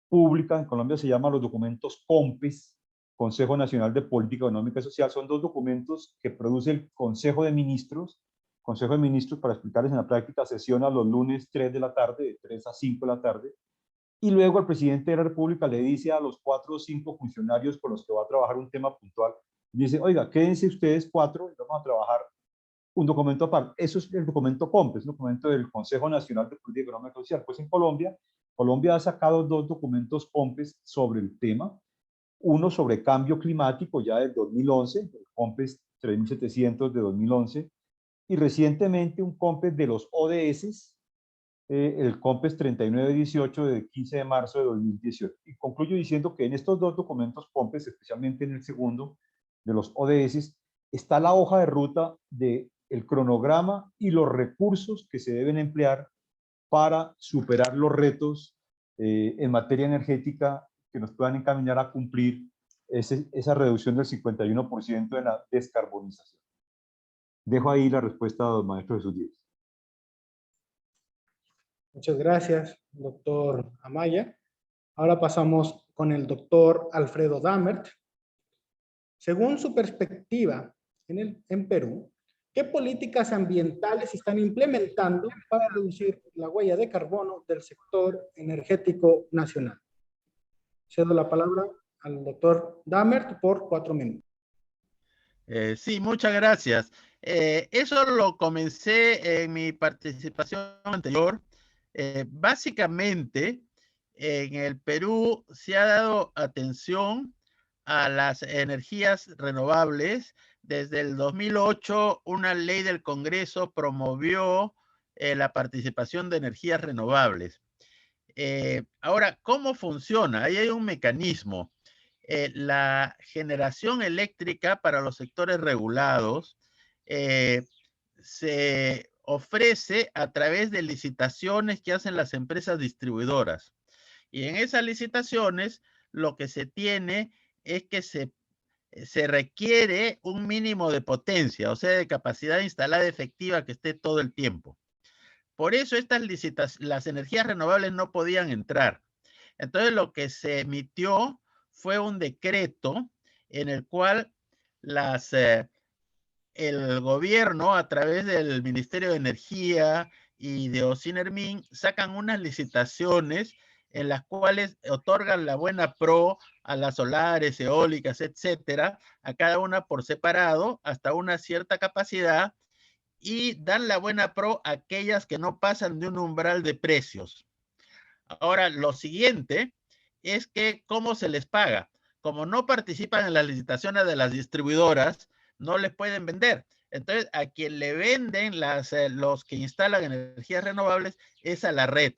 pública. En Colombia se llaman los documentos COMPES, Consejo Nacional de Política Económica y Social. Son 2 documentos que produce el Consejo de Ministros. Consejo de Ministros, para explicarles en la práctica, sesiona los lunes 3 de la tarde, de 3 a 5 de la tarde, y luego el presidente de la República le dice a los 4 o 5 funcionarios con los que va a trabajar un tema puntual, dice, oiga, quédense ustedes 4 y vamos a trabajar un documento aparte. Eso es el documento COMPES, un documento del Consejo Nacional de Política Económica y Social. Pues en Colombia ha sacado 2 documentos COMPES sobre el tema, uno sobre cambio climático ya del 2011, el COMPES 3700 de 2011, y recientemente un COMPES de los ODS, el COMPES 3918 de 15 de marzo de 2018. Y concluyo diciendo que en estos 2 documentos COMPES, especialmente en el segundo de los ODS, está la hoja de ruta del cronograma y los recursos que se deben emplear para superar los retos en materia energética que nos puedan encaminar a cumplir esa reducción del 51% en la descarbonización. Dejo ahí la respuesta a don maestro Jesús Díaz. Muchas gracias, doctor Amaya. Ahora pasamos con el doctor Alfredo Dammert. Según su perspectiva en Perú, ¿qué políticas ambientales se están implementando para reducir la huella de carbono del sector energético nacional? Cedo la palabra al doctor Dammert por 4 minutos. Sí, muchas gracias. Eso lo comencé en mi participación anterior. Básicamente, en el Perú se ha dado atención a las energías renovables. Desde el 2008, una ley del Congreso promovió la participación de energías renovables. Ahora, ¿cómo funciona? Ahí hay un mecanismo. La generación eléctrica para los sectores regulados se ofrece a través de licitaciones que hacen las empresas distribuidoras. Y en esas licitaciones lo que se tiene es que se requiere un mínimo de potencia, o sea, de capacidad instalada efectiva que esté todo el tiempo. Por eso las energías renovables no podían entrar. Entonces lo que se emitió fue un decreto en el cual el gobierno, a través del Ministerio de Energía y de Ocinermin, sacan unas licitaciones en las cuales otorgan la buena pro a las solares, eólicas, etcétera, a cada una por separado, hasta una cierta capacidad, y dan la buena pro a aquellas que no pasan de un umbral de precios. Ahora, lo siguiente es que ¿cómo se les paga? Como no participan en las licitaciones de las distribuidoras, no les pueden vender. Entonces, a quien le venden los que instalan energías renovables es a la red.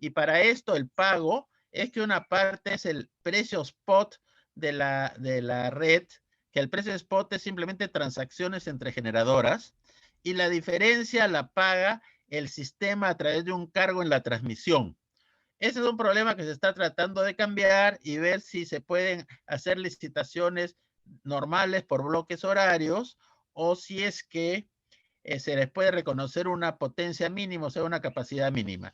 Y para esto el pago es que una parte es el precio spot de la red, que el precio spot es simplemente transacciones entre generadoras, y la diferencia la paga el sistema a través de un cargo en la transmisión. Ese es un problema que se está tratando de cambiar y ver si se pueden hacer licitaciones normales por bloques horarios, o si es que se les puede reconocer una potencia mínima, o sea, una capacidad mínima.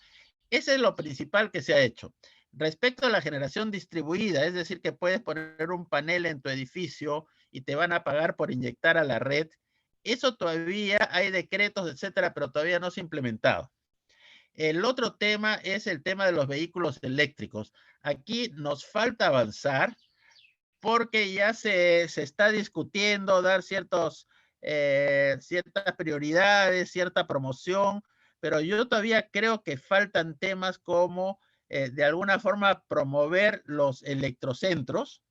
Ese es lo principal que se ha hecho. Respecto a la generación distribuida, es decir, que puedes poner un panel en tu edificio y te van a pagar por inyectar a la red, eso todavía hay decretos, etcétera, pero todavía no se ha implementado. El otro tema es el tema de los vehículos eléctricos. Aquí nos falta avanzar porque ya se está discutiendo dar ciertas prioridades, cierta promoción, pero yo todavía creo que faltan temas como de alguna forma promover los electrocentros,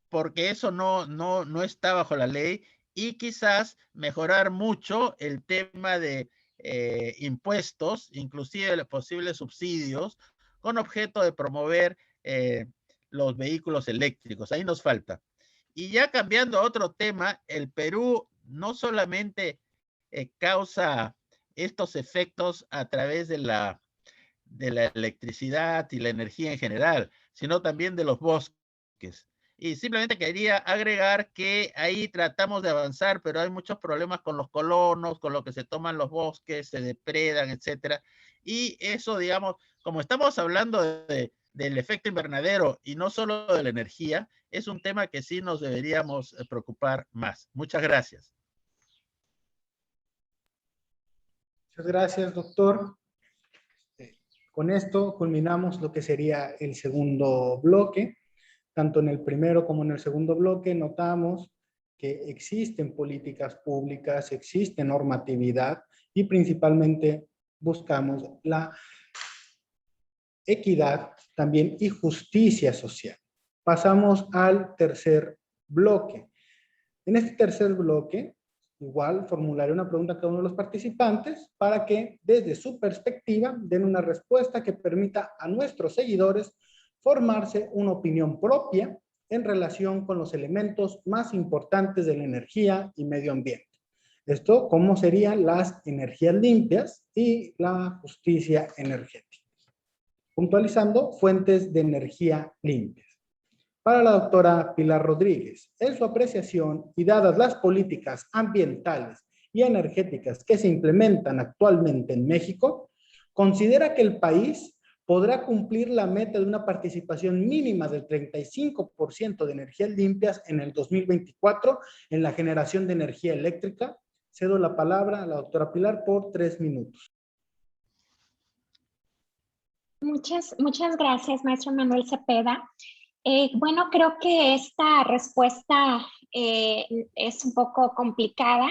porque eso no está bajo la ley, y quizás mejorar mucho el tema de impuestos, inclusive los posibles subsidios, con objeto de promover los vehículos eléctricos. Ahí nos falta. Y ya cambiando a otro tema, el Perú no solamente causa estos efectos a través de la electricidad y la energía en general, sino también de los bosques. Y simplemente quería agregar que ahí tratamos de avanzar, pero hay muchos problemas con los colonos, con lo que se toman los bosques, se depredan, etcétera. Y eso, digamos, como estamos hablando del efecto invernadero y no solo de la energía, es un tema que sí nos deberíamos preocupar más. Muchas gracias. Muchas gracias, doctor. Con esto culminamos lo que sería el segundo bloque. Tanto en el primero como en el segundo bloque notamos que existen políticas públicas, existe normatividad y principalmente buscamos la equidad también y justicia social. Pasamos al tercer bloque. En este tercer bloque, igual formularé una pregunta a cada uno de los participantes para que desde su perspectiva den una respuesta que permita a nuestros seguidores formarse una opinión propia en relación con los elementos más importantes de la energía y medio ambiente. Esto, ¿cómo serían las energías limpias y la justicia energética? Puntualizando, fuentes de energía limpias. Para la doctora Pilar Rodríguez, en su apreciación y dadas las políticas ambientales y energéticas que se implementan actualmente en México, ¿considera que el país podrá cumplir la meta de una participación mínima del 35% de energías limpias en el 2024 en la generación de energía eléctrica? Cedo la palabra a la doctora Pilar por 3 minutos. Muchas gracias, maestro Manuel Cepeda. Bueno, creo que esta respuesta es un poco complicada.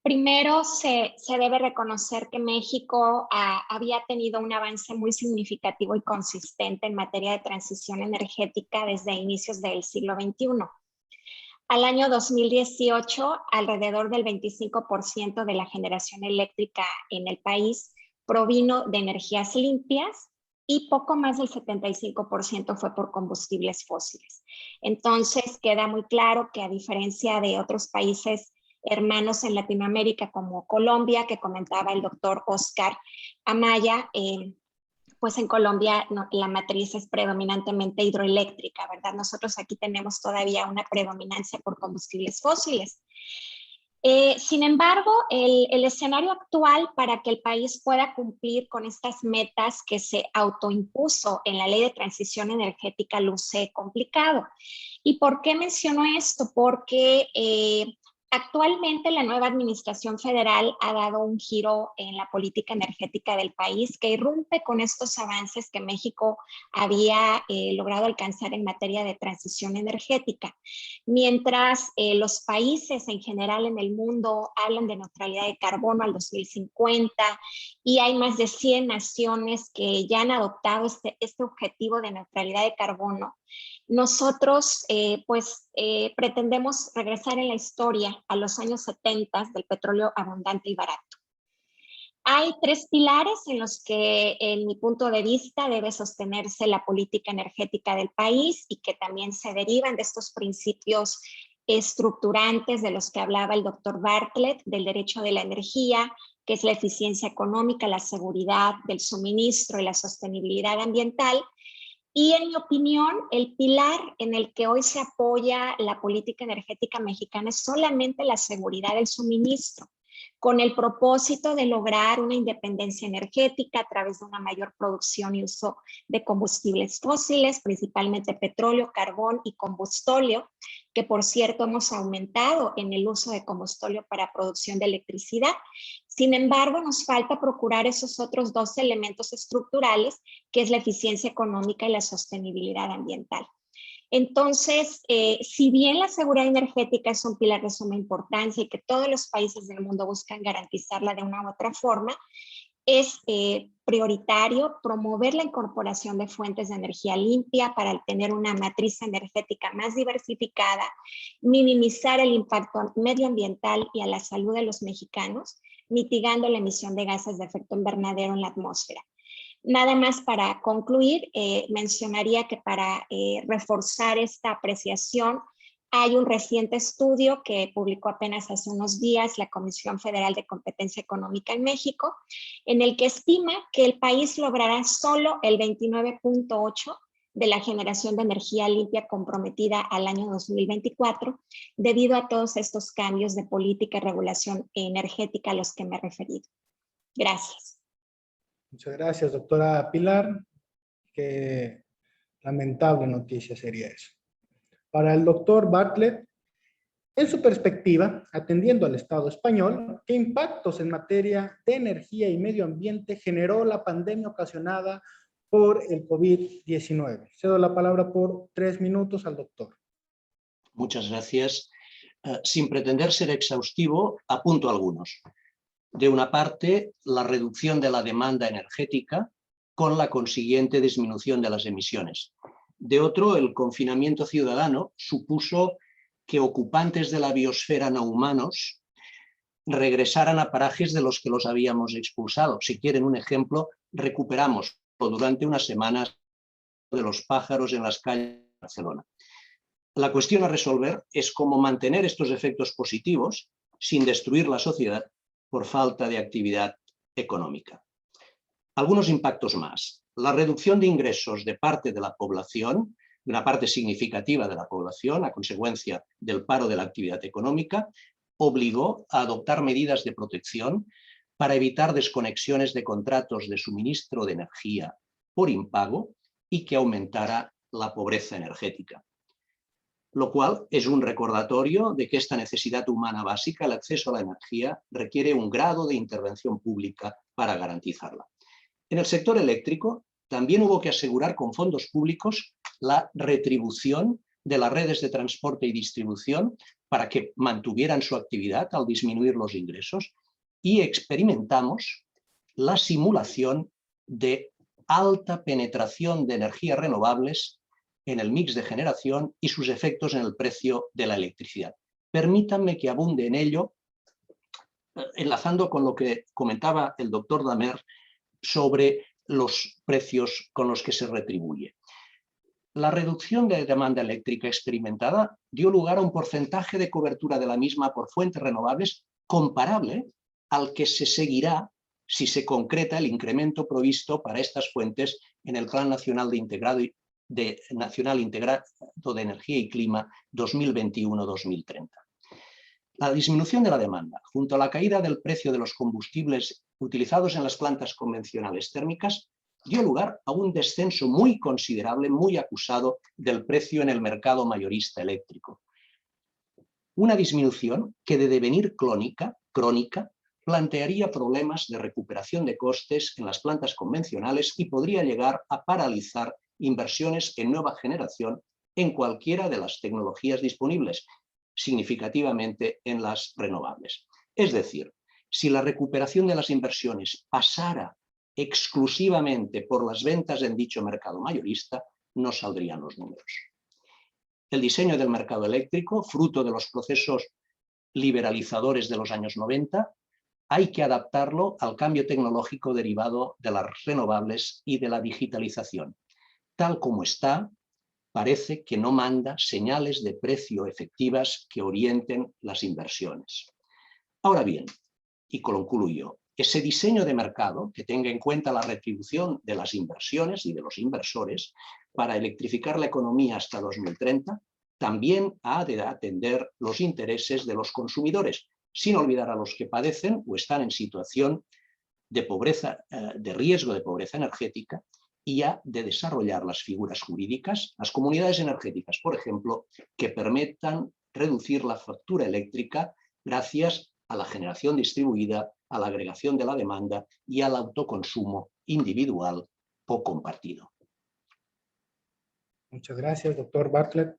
Primero, se debe reconocer que México había tenido un avance muy significativo y consistente en materia de transición energética desde inicios del siglo XXI. Al año 2018, alrededor del 25% de la generación eléctrica en el país provino de energías limpias y poco más del 75% fue por combustibles fósiles. Entonces, queda muy claro que a diferencia de otros países hermanos en Latinoamérica como Colombia, que comentaba el doctor Oscar Amaya. Pues en Colombia la matriz es predominantemente hidroeléctrica, ¿verdad? Nosotros aquí tenemos todavía una predominancia por combustibles fósiles. Sin embargo, el escenario actual para que el país pueda cumplir con estas metas que se autoimpuso en la Ley de Transición Energética luce complicado. ¿Y por qué menciono esto? Porque actualmente la nueva administración federal ha dado un giro en la política energética del país que irrumpe con estos avances que México había logrado alcanzar en materia de transición energética. Mientras los países en general en el mundo hablan de neutralidad de carbono al 2050 y hay más de 100 naciones que ya han adoptado este objetivo de neutralidad de carbono, nosotros pretendemos regresar en la historia a los años 70 del petróleo abundante y barato. Hay 3 pilares en los que, en mi punto de vista, debe sostenerse la política energética del país y que también se derivan de estos principios estructurantes de los que hablaba el doctor Bartlett, del derecho de la energía, que es la eficiencia económica, la seguridad del suministro y la sostenibilidad ambiental. Y en mi opinión, el pilar en el que hoy se apoya la política energética mexicana es solamente la seguridad del suministro, con el propósito de lograr una independencia energética a través de una mayor producción y uso de combustibles fósiles, principalmente petróleo, carbón y combustóleo, que por cierto hemos aumentado en el uso de combustóleo para producción de electricidad. Sin embargo, nos falta procurar esos otros 2 elementos estructurales, que es la eficiencia económica y la sostenibilidad ambiental. Entonces, si bien la seguridad energética es un pilar de suma importancia y que todos los países del mundo buscan garantizarla de una u otra forma, es prioritario promover la incorporación de fuentes de energía limpia para tener una matriz energética más diversificada, minimizar el impacto medioambiental y a la salud de los mexicanos, mitigando la emisión de gases de efecto invernadero en la atmósfera. Nada más para concluir, mencionaría que para reforzar esta apreciación hay un reciente estudio que publicó apenas hace unos días la Comisión Federal de Competencia Económica en México, en el que estima que el país logrará solo el 29.8% de la generación de energía limpia comprometida al año 2024, debido a todos estos cambios de política y regulación energética a los que me he referido. Gracias. Muchas gracias, doctora Pilar. Qué lamentable noticia sería eso. Para el doctor Bartlett, en su perspectiva, atendiendo al Estado español, ¿qué impactos en materia de energía y medio ambiente generó la pandemia ocasionada por el COVID-19? Cedo la palabra por 3 minutos al doctor. Muchas gracias. Sin pretender ser exhaustivo, apunto algunos. De una parte, la reducción de la demanda energética con la consiguiente disminución de las emisiones. De otro, el confinamiento ciudadano supuso que ocupantes de la biosfera no humanos regresaran a parajes de los que los habíamos expulsado. Si quieren un ejemplo, recuperamos durante unas semanas de los pájaros en las calles de Barcelona. La cuestión a resolver es cómo mantener estos efectos positivos sin destruir la sociedad por falta de actividad económica. Algunos impactos más. La reducción de ingresos de parte de la población, de una parte significativa de la población, a consecuencia del paro de la actividad económica, obligó a adoptar medidas de protección para evitar desconexiones de contratos de suministro de energía por impago y que aumentara la pobreza energética. Lo cual es un recordatorio de que esta necesidad humana básica, el acceso a la energía, requiere un grado de intervención pública para garantizarla. En el sector eléctrico también hubo que asegurar con fondos públicos la retribución de las redes de transporte y distribución para que mantuvieran su actividad al disminuir los ingresos, y experimentamos la simulación de alta penetración de energías renovables en el mix de generación y sus efectos en el precio de la electricidad. Permítanme que abunde en ello, enlazando con lo que comentaba el doctor Damer sobre los precios con los que se retribuye. La reducción de demanda eléctrica experimentada dio lugar a un porcentaje de cobertura de la misma por fuentes renovables comparable al que se seguirá si se concreta el incremento provisto para estas fuentes en el Plan Nacional Integrado de Energía y Clima 2021-2030. La disminución de la demanda, junto a la caída del precio de los combustibles utilizados en las plantas convencionales térmicas, dio lugar a un descenso muy considerable, muy acusado del precio en el mercado mayorista eléctrico. Una disminución que de devenir crónica plantearía problemas de recuperación de costes en las plantas convencionales y podría llegar a paralizar inversiones en nueva generación en cualquiera de las tecnologías disponibles, significativamente en las renovables. Es decir, si la recuperación de las inversiones pasara exclusivamente por las ventas en dicho mercado mayorista, no saldrían los números. El diseño del mercado eléctrico, fruto de los procesos liberalizadores de los años 90, hay que adaptarlo al cambio tecnológico derivado de las renovables y de la digitalización. Tal como está, parece que no manda señales de precio efectivas que orienten las inversiones. Ahora bien, y concluyo, ese diseño de mercado que tenga en cuenta la retribución de las inversiones y de los inversores para electrificar la economía hasta 2030, también ha de atender los intereses de los consumidores, sin olvidar a los que padecen o están en situación de pobreza, de riesgo de pobreza energética, y ha de desarrollar las figuras jurídicas, las comunidades energéticas, por ejemplo, que permitan reducir la factura eléctrica gracias a la generación distribuida, a la agregación de la demanda y al autoconsumo individual o compartido. Muchas gracias, doctor Bartlett.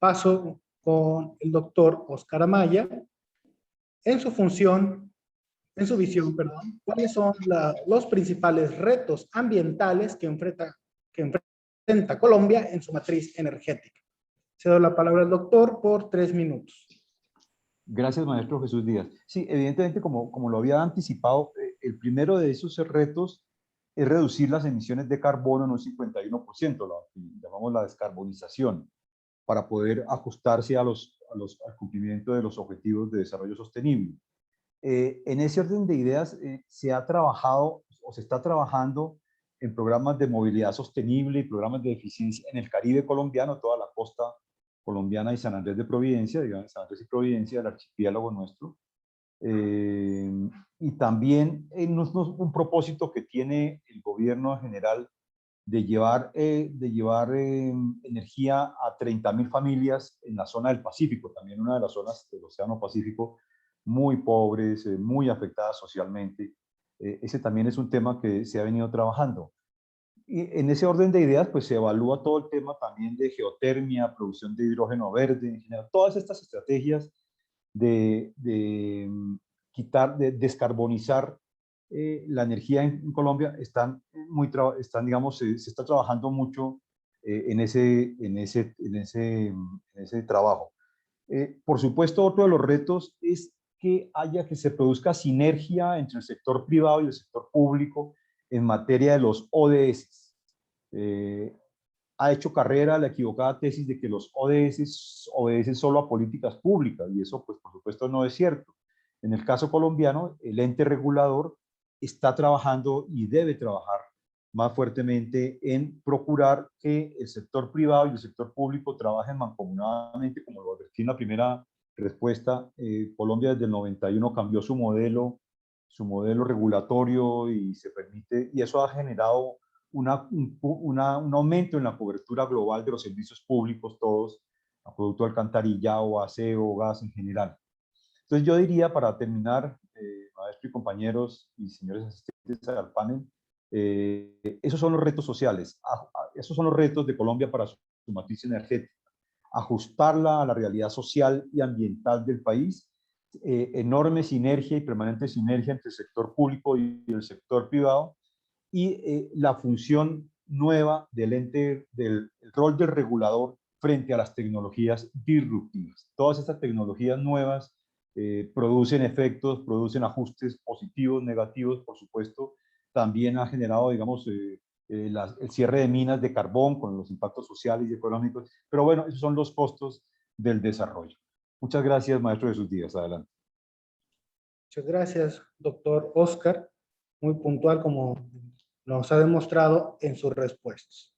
Paso con el doctor Oscar Amaya. En su visión, ¿cuáles son los principales retos ambientales que enfrenta Colombia en su matriz energética? Cedo la palabra al doctor por 3 minutos. Gracias, maestro Jesús Díaz. Sí, evidentemente, como lo había anticipado, el primero de esos retos es reducir las emisiones de carbono en un 51%, llamamos la descarbonización, para poder ajustarse al cumplimiento de los objetivos de desarrollo sostenible. En ese orden de ideas se ha trabajado o se está trabajando en programas de movilidad sostenible y programas de eficiencia en el Caribe colombiano, toda la costa colombiana y San Andrés de Providencia, digamos, San Andrés y Providencia, el archipiélago nuestro. Y también un propósito que tiene el gobierno en general de llevar energía a 30.000 familias en la zona del Pacífico, también una de las zonas del Océano Pacífico muy pobres, muy afectadas socialmente. Ese también es un tema que se ha venido trabajando. Y en ese orden de ideas, pues se evalúa todo el tema también de geotermia, producción de hidrógeno verde, en general, todas estas estrategias de descarbonizar la energía en Colombia digamos, se está trabajando mucho en ese trabajo. Por supuesto, otro de los retos es que se produzca sinergia entre el sector privado y el sector público en materia de los ODS. Ha hecho carrera la equivocada tesis de que los ODS obedecen solo a políticas públicas, y eso, pues, por supuesto, no es cierto. En el caso colombiano, el ente regulador está trabajando y debe trabajar más fuertemente en procurar que el sector privado y el sector público trabajen mancomunadamente, como lo advertí en la primera respuesta. Colombia desde el 91 cambió su modelo regulatorio y eso ha generado un aumento en la cobertura global de los servicios públicos, todos, a producto de alcantarillado, aseo, gas en general. Entonces yo diría, para terminar, maestro y compañeros y señores asistentes al panel, esos son los retos sociales, esos son los retos de Colombia para su matriz energética: ajustarla a la realidad social y ambiental del país, enorme sinergia y permanente sinergia entre el sector público y el sector privado, y la función nueva del rol del regulador frente a las tecnologías disruptivas. Todas estas tecnologías nuevas producen efectos, producen ajustes positivos, negativos, por supuesto. También ha generado, digamos, el cierre de minas de carbón con los impactos sociales y económicos. Pero bueno, esos son los costos del desarrollo. Muchas gracias, maestro de sus días. Adelante. Muchas gracias, doctor Oscar. Muy puntual, como nos ha demostrado en sus respuestas.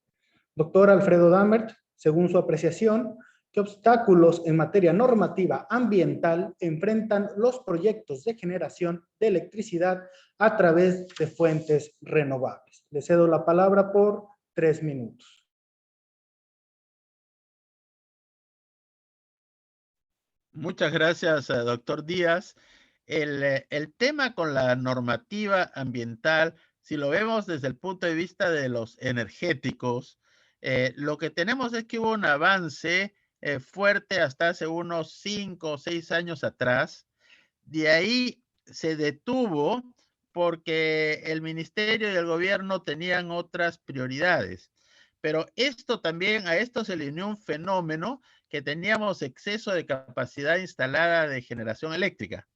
Doctor Alfredo Dambert, según su apreciación, ¿qué obstáculos en materia normativa ambiental enfrentan los proyectos de generación de electricidad a través de fuentes renovables? Le cedo la palabra por 3 minutos. Muchas gracias, doctor Díaz. El tema con la normativa ambiental, si lo vemos desde el punto de vista de los energéticos, lo que tenemos es que hubo un avance fuerte hasta hace unos 5 o 6 años atrás. De ahí se detuvo porque el ministerio y el gobierno tenían otras prioridades. Pero esto también, a esto se le unió un fenómeno que teníamos exceso de capacidad instalada de generación eléctrica.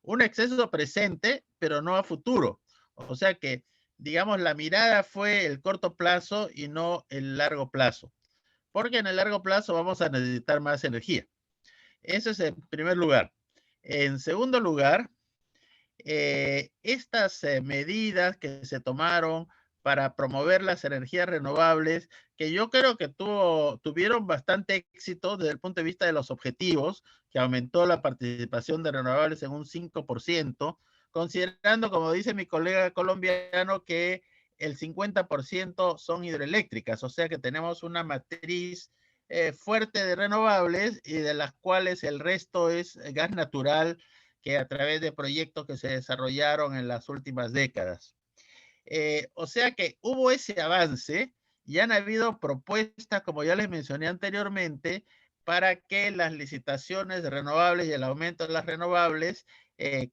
Un exceso presente, pero no a futuro. O sea que, digamos, la mirada fue el corto plazo y no el largo plazo. Porque en el largo plazo vamos a necesitar más energía. Eso es en primer lugar. En segundo lugar, estas medidas que se tomaron para promover las energías renovables, que yo creo que tuvieron bastante éxito desde el punto de vista de los objetivos, que aumentó la participación de renovables en un 5%, considerando, como dice mi colega colombiano, que el 50% son hidroeléctricas, o sea que tenemos una matriz fuerte de renovables y de las cuales el resto es gas natural, que a través de proyectos que se desarrollaron en las últimas décadas. O sea que hubo ese avance y han habido propuestas, como ya les mencioné anteriormente, para que las licitaciones de renovables y el aumento de las renovables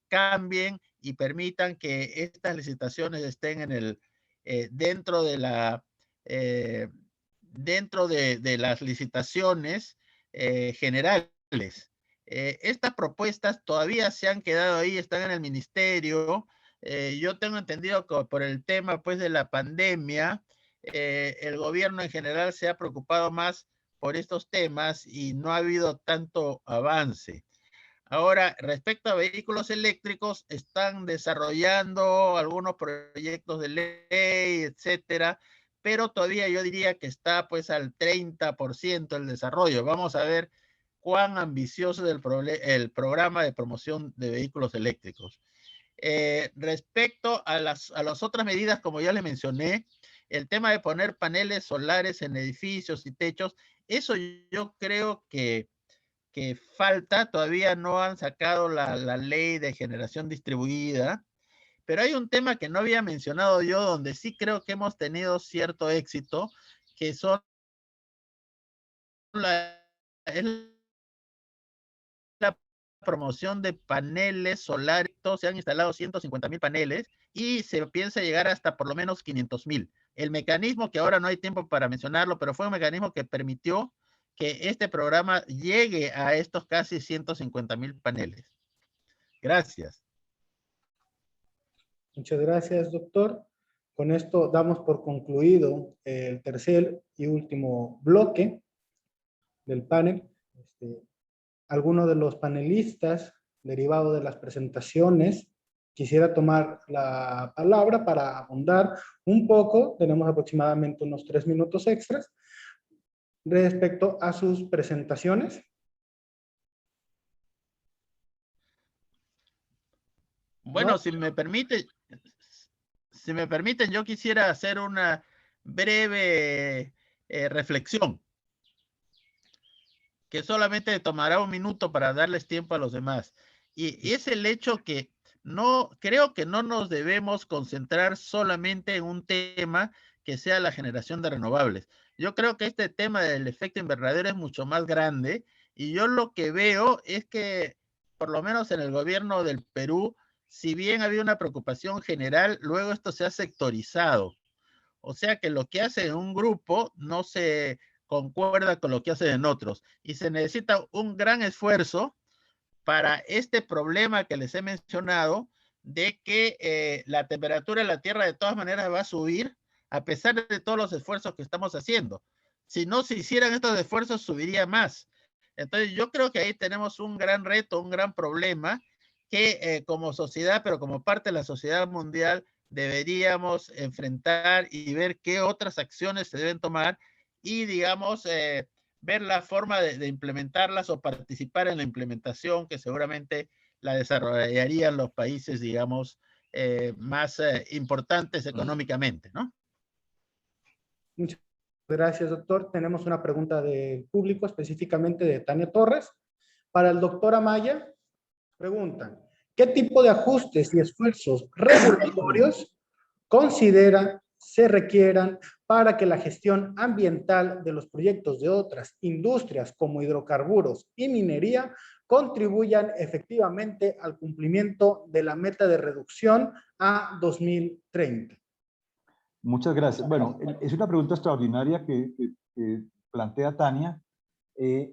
cambien y permitan que estas licitaciones estén en dentro de las licitaciones generales. Estas propuestas todavía se han quedado ahí, están en el ministerio. Yo tengo entendido que por el tema pues, de la pandemia, el gobierno en general se ha preocupado más por estos temas y no ha habido tanto avance. Ahora, respecto a vehículos eléctricos, están desarrollando algunos proyectos de ley, etcétera, pero todavía yo diría que está pues al 30% el desarrollo. Vamos a ver cuán ambicioso es el programa de promoción de vehículos eléctricos. Respecto a las otras medidas, como ya le mencioné, el tema de poner paneles solares en edificios y techos, eso yo creo que falta, todavía no han sacado la ley de generación distribuida, pero hay un tema que no había mencionado yo, donde sí creo que hemos tenido cierto éxito, que son la promoción de paneles solares. Se han instalado 150,000 paneles y se piensa llegar hasta por lo menos 500,000. El mecanismo, que ahora no hay tiempo para mencionarlo, pero fue un mecanismo que permitió que este programa llegue a estos casi 150,000 paneles. Gracias. Muchas gracias, doctor. Con esto damos por concluido el tercer y último bloque del panel. Alguno de los panelistas, derivado de las presentaciones, quisiera tomar la palabra para ahondar un poco, tenemos aproximadamente unos 3 minutos extras, respecto a sus presentaciones. Bueno, ¿no? si me permiten, yo quisiera hacer una breve reflexión, que solamente tomará un minuto para darles tiempo a los demás. Y es el hecho que creo que no nos debemos concentrar solamente en un tema que sea la generación de renovables. Yo creo que este tema del efecto invernadero es mucho más grande, y yo lo que veo es que, por lo menos en el gobierno del Perú, si bien había una preocupación general, luego esto se ha sectorizado. O sea que lo que hace en un grupo no se concuerda con lo que hacen en otros. Y se necesita un gran esfuerzo para este problema que les he mencionado, de que la temperatura de la Tierra de todas maneras va a subir a pesar de todos los esfuerzos que estamos haciendo. Si no se hicieran estos esfuerzos, subiría más. Entonces yo creo que ahí tenemos un gran reto, un gran problema que como sociedad, pero como parte de la sociedad mundial, deberíamos enfrentar y ver qué otras acciones se deben tomar y, digamos, ver la forma de implementarlas o participar en la implementación, que seguramente la desarrollarían los países, digamos, más importantes económicamente, ¿no? Muchas gracias, doctor. Tenemos una pregunta del público, específicamente de Tania Torres. Para el doctor Amaya, preguntan, ¿qué tipo de ajustes y esfuerzos regulatorios considera se requieran para que la gestión ambiental de los proyectos de otras industrias como hidrocarburos y minería contribuyan efectivamente al cumplimiento de la meta de reducción a 2030? Muchas gracias. Bueno, es una pregunta extraordinaria que plantea Tania.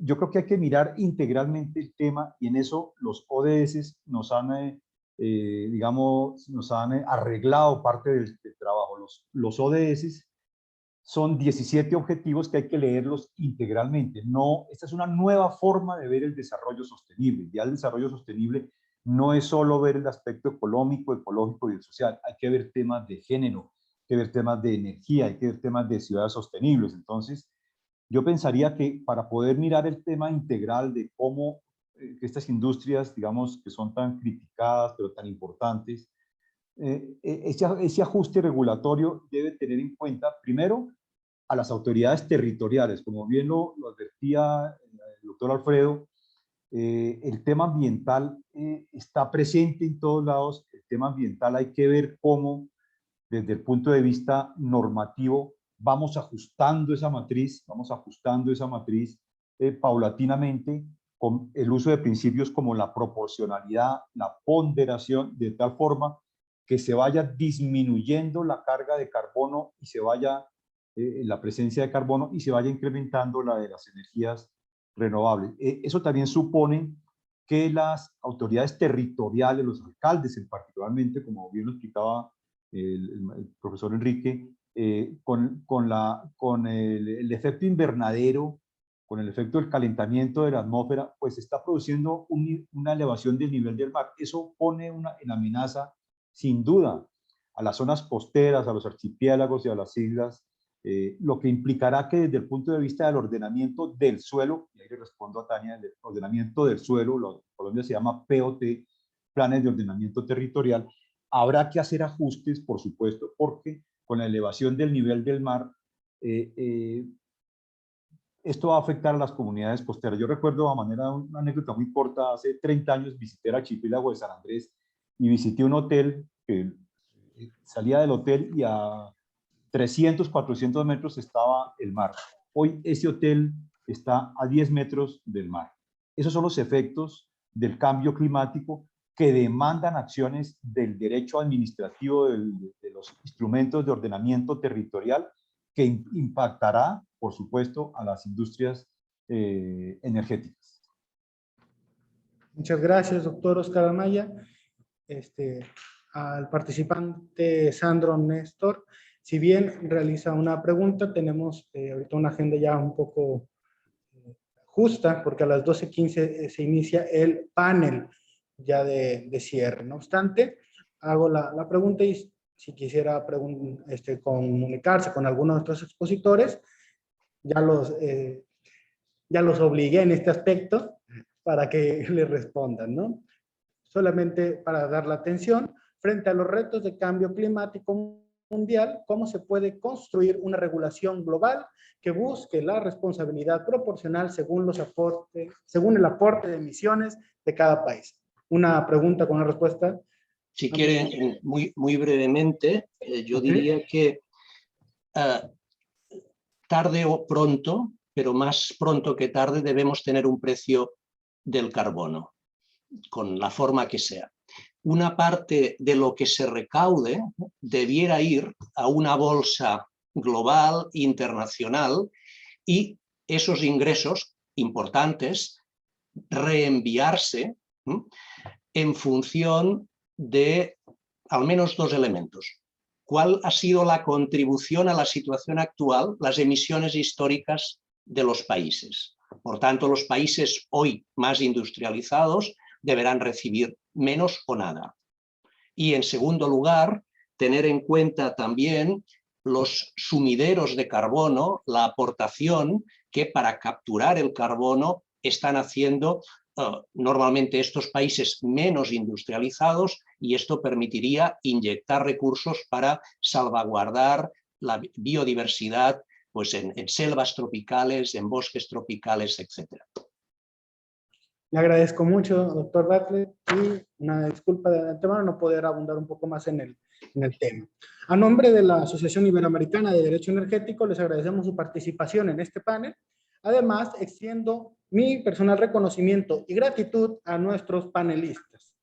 Yo creo que hay que mirar integralmente el tema y en eso los ODS nos han, digamos, nos han arreglado parte del trabajo. Los ODS son 17 objetivos que hay que leerlos integralmente. No, esta es una nueva forma de ver el desarrollo sostenible. Ya el desarrollo sostenible no es solo ver el aspecto económico, ecológico y el social. Hay que ver temas de género, hay que ver temas de energía, hay que ver temas de ciudades sostenibles. Entonces, yo pensaría que para poder mirar el tema integral de cómo estas industrias, digamos, que son tan criticadas, pero tan importantes, ese ajuste regulatorio debe tener en cuenta, primero, a las autoridades territoriales. Como bien lo advertía el doctor Alfredo, el tema ambiental está presente en todos lados. El tema ambiental hay que ver cómo, desde el punto de vista normativo, vamos ajustando esa matriz paulatinamente, con el uso de principios como la proporcionalidad, la ponderación, de tal forma que se vaya disminuyendo la carga de carbono y se vaya, la presencia de carbono y se vaya incrementando la de las energías renovables. Eso también supone que las autoridades territoriales, los alcaldes particularmente, como bien lo explicaba el profesor Enrique, con el efecto invernadero, con el efecto del calentamiento de la atmósfera, pues está produciendo una elevación del nivel del mar. Eso pone en amenaza, sin duda, a las zonas costeras, a los archipiélagos y a las islas, lo que implicará que desde el punto de vista del ordenamiento del suelo, y ahí le respondo a Tania, el ordenamiento del suelo, en Colombia se llama POT, Planes de Ordenamiento Territorial, habrá que hacer ajustes, por supuesto, porque con la elevación del nivel del mar, esto va a afectar a las comunidades costeras. Yo recuerdo, a manera de una anécdota muy corta, hace 30 años visité el archipiélago de San Andrés y visité un hotel que salía del hotel y a 300, 400 metros estaba el mar. Hoy ese hotel está a 10 metros del mar. Esos son los efectos del cambio climático que demandan acciones del derecho administrativo de los instrumentos de ordenamiento territorial, que impactará, por supuesto, a las industrias energéticas. Muchas gracias, doctor Oscar Amaya. Al participante Sandro Néstor, si bien realiza una pregunta, tenemos ahorita una agenda ya un poco justa, porque a las 12:15 se inicia el panel ya de cierre. No obstante, hago la pregunta y si quisiera comunicarse con alguno de nuestros expositores, ya los obligué en este aspecto para que le respondan, ¿no? Solamente para dar la atención frente a los retos de cambio climático mundial, cómo se puede construir una regulación global que busque la responsabilidad proporcional según el aporte de emisiones de cada país. Una pregunta con una respuesta. Si quieren, muy brevemente, yo diría que tarde o pronto, pero más pronto que tarde, debemos tener un precio del carbono, con la forma que sea. Una parte de lo que se recaude debiera ir a una bolsa global, internacional, y esos ingresos importantes reenviarse en función de al menos dos elementos. cuál ha sido la contribución a la situación actual, las emisiones históricas de los países. Por tanto, los países hoy más industrializados deberán recibir menos o nada. Y en segundo lugar, tener en cuenta también los sumideros de carbono, la aportación que para capturar el carbono están haciendo normalmente estos países menos industrializados, y esto permitiría inyectar recursos para salvaguardar la biodiversidad pues en selvas tropicales, en bosques tropicales, etc. Le agradezco mucho, doctor Bartlett, y una disculpa de antemano no poder abundar un poco más en el tema. A nombre de la Asociación Iberoamericana de Derecho Energético, les agradecemos su participación en este panel. Además, extiendo mi personal reconocimiento y gratitud a nuestros panelistas.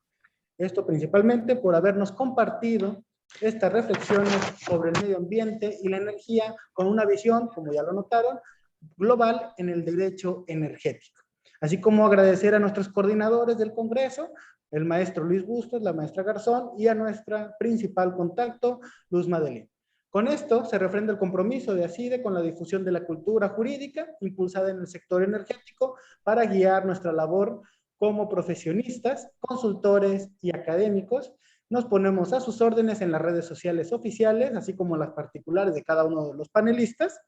Esto principalmente por habernos compartido estas reflexiones sobre el medio ambiente y la energía con una visión, como ya lo notaron, global en el derecho energético. Así como agradecer a nuestros coordinadores del Congreso, el maestro Luis Bustos, la maestra Garzón, y a nuestra principal contacto, Luz Madeline. Con esto se refrenda el compromiso de ACIDE con la difusión de la cultura jurídica impulsada en el sector energético para guiar nuestra labor como profesionistas, consultores y académicos. Nos ponemos a sus órdenes en las redes sociales oficiales, así como las particulares de cada uno de los panelistas.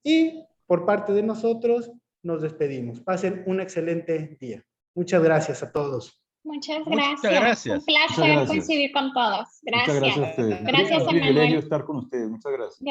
Y por parte de nosotros, nos despedimos. Pasen un excelente día. Muchas gracias a todos. Muchas Muchas gracias. gracias. Un placer coincidir con todos. Gracias. Muchas gracias a ustedes. Gracias, un privilegio Emanuel. estar con ustedes. Muchas gracias.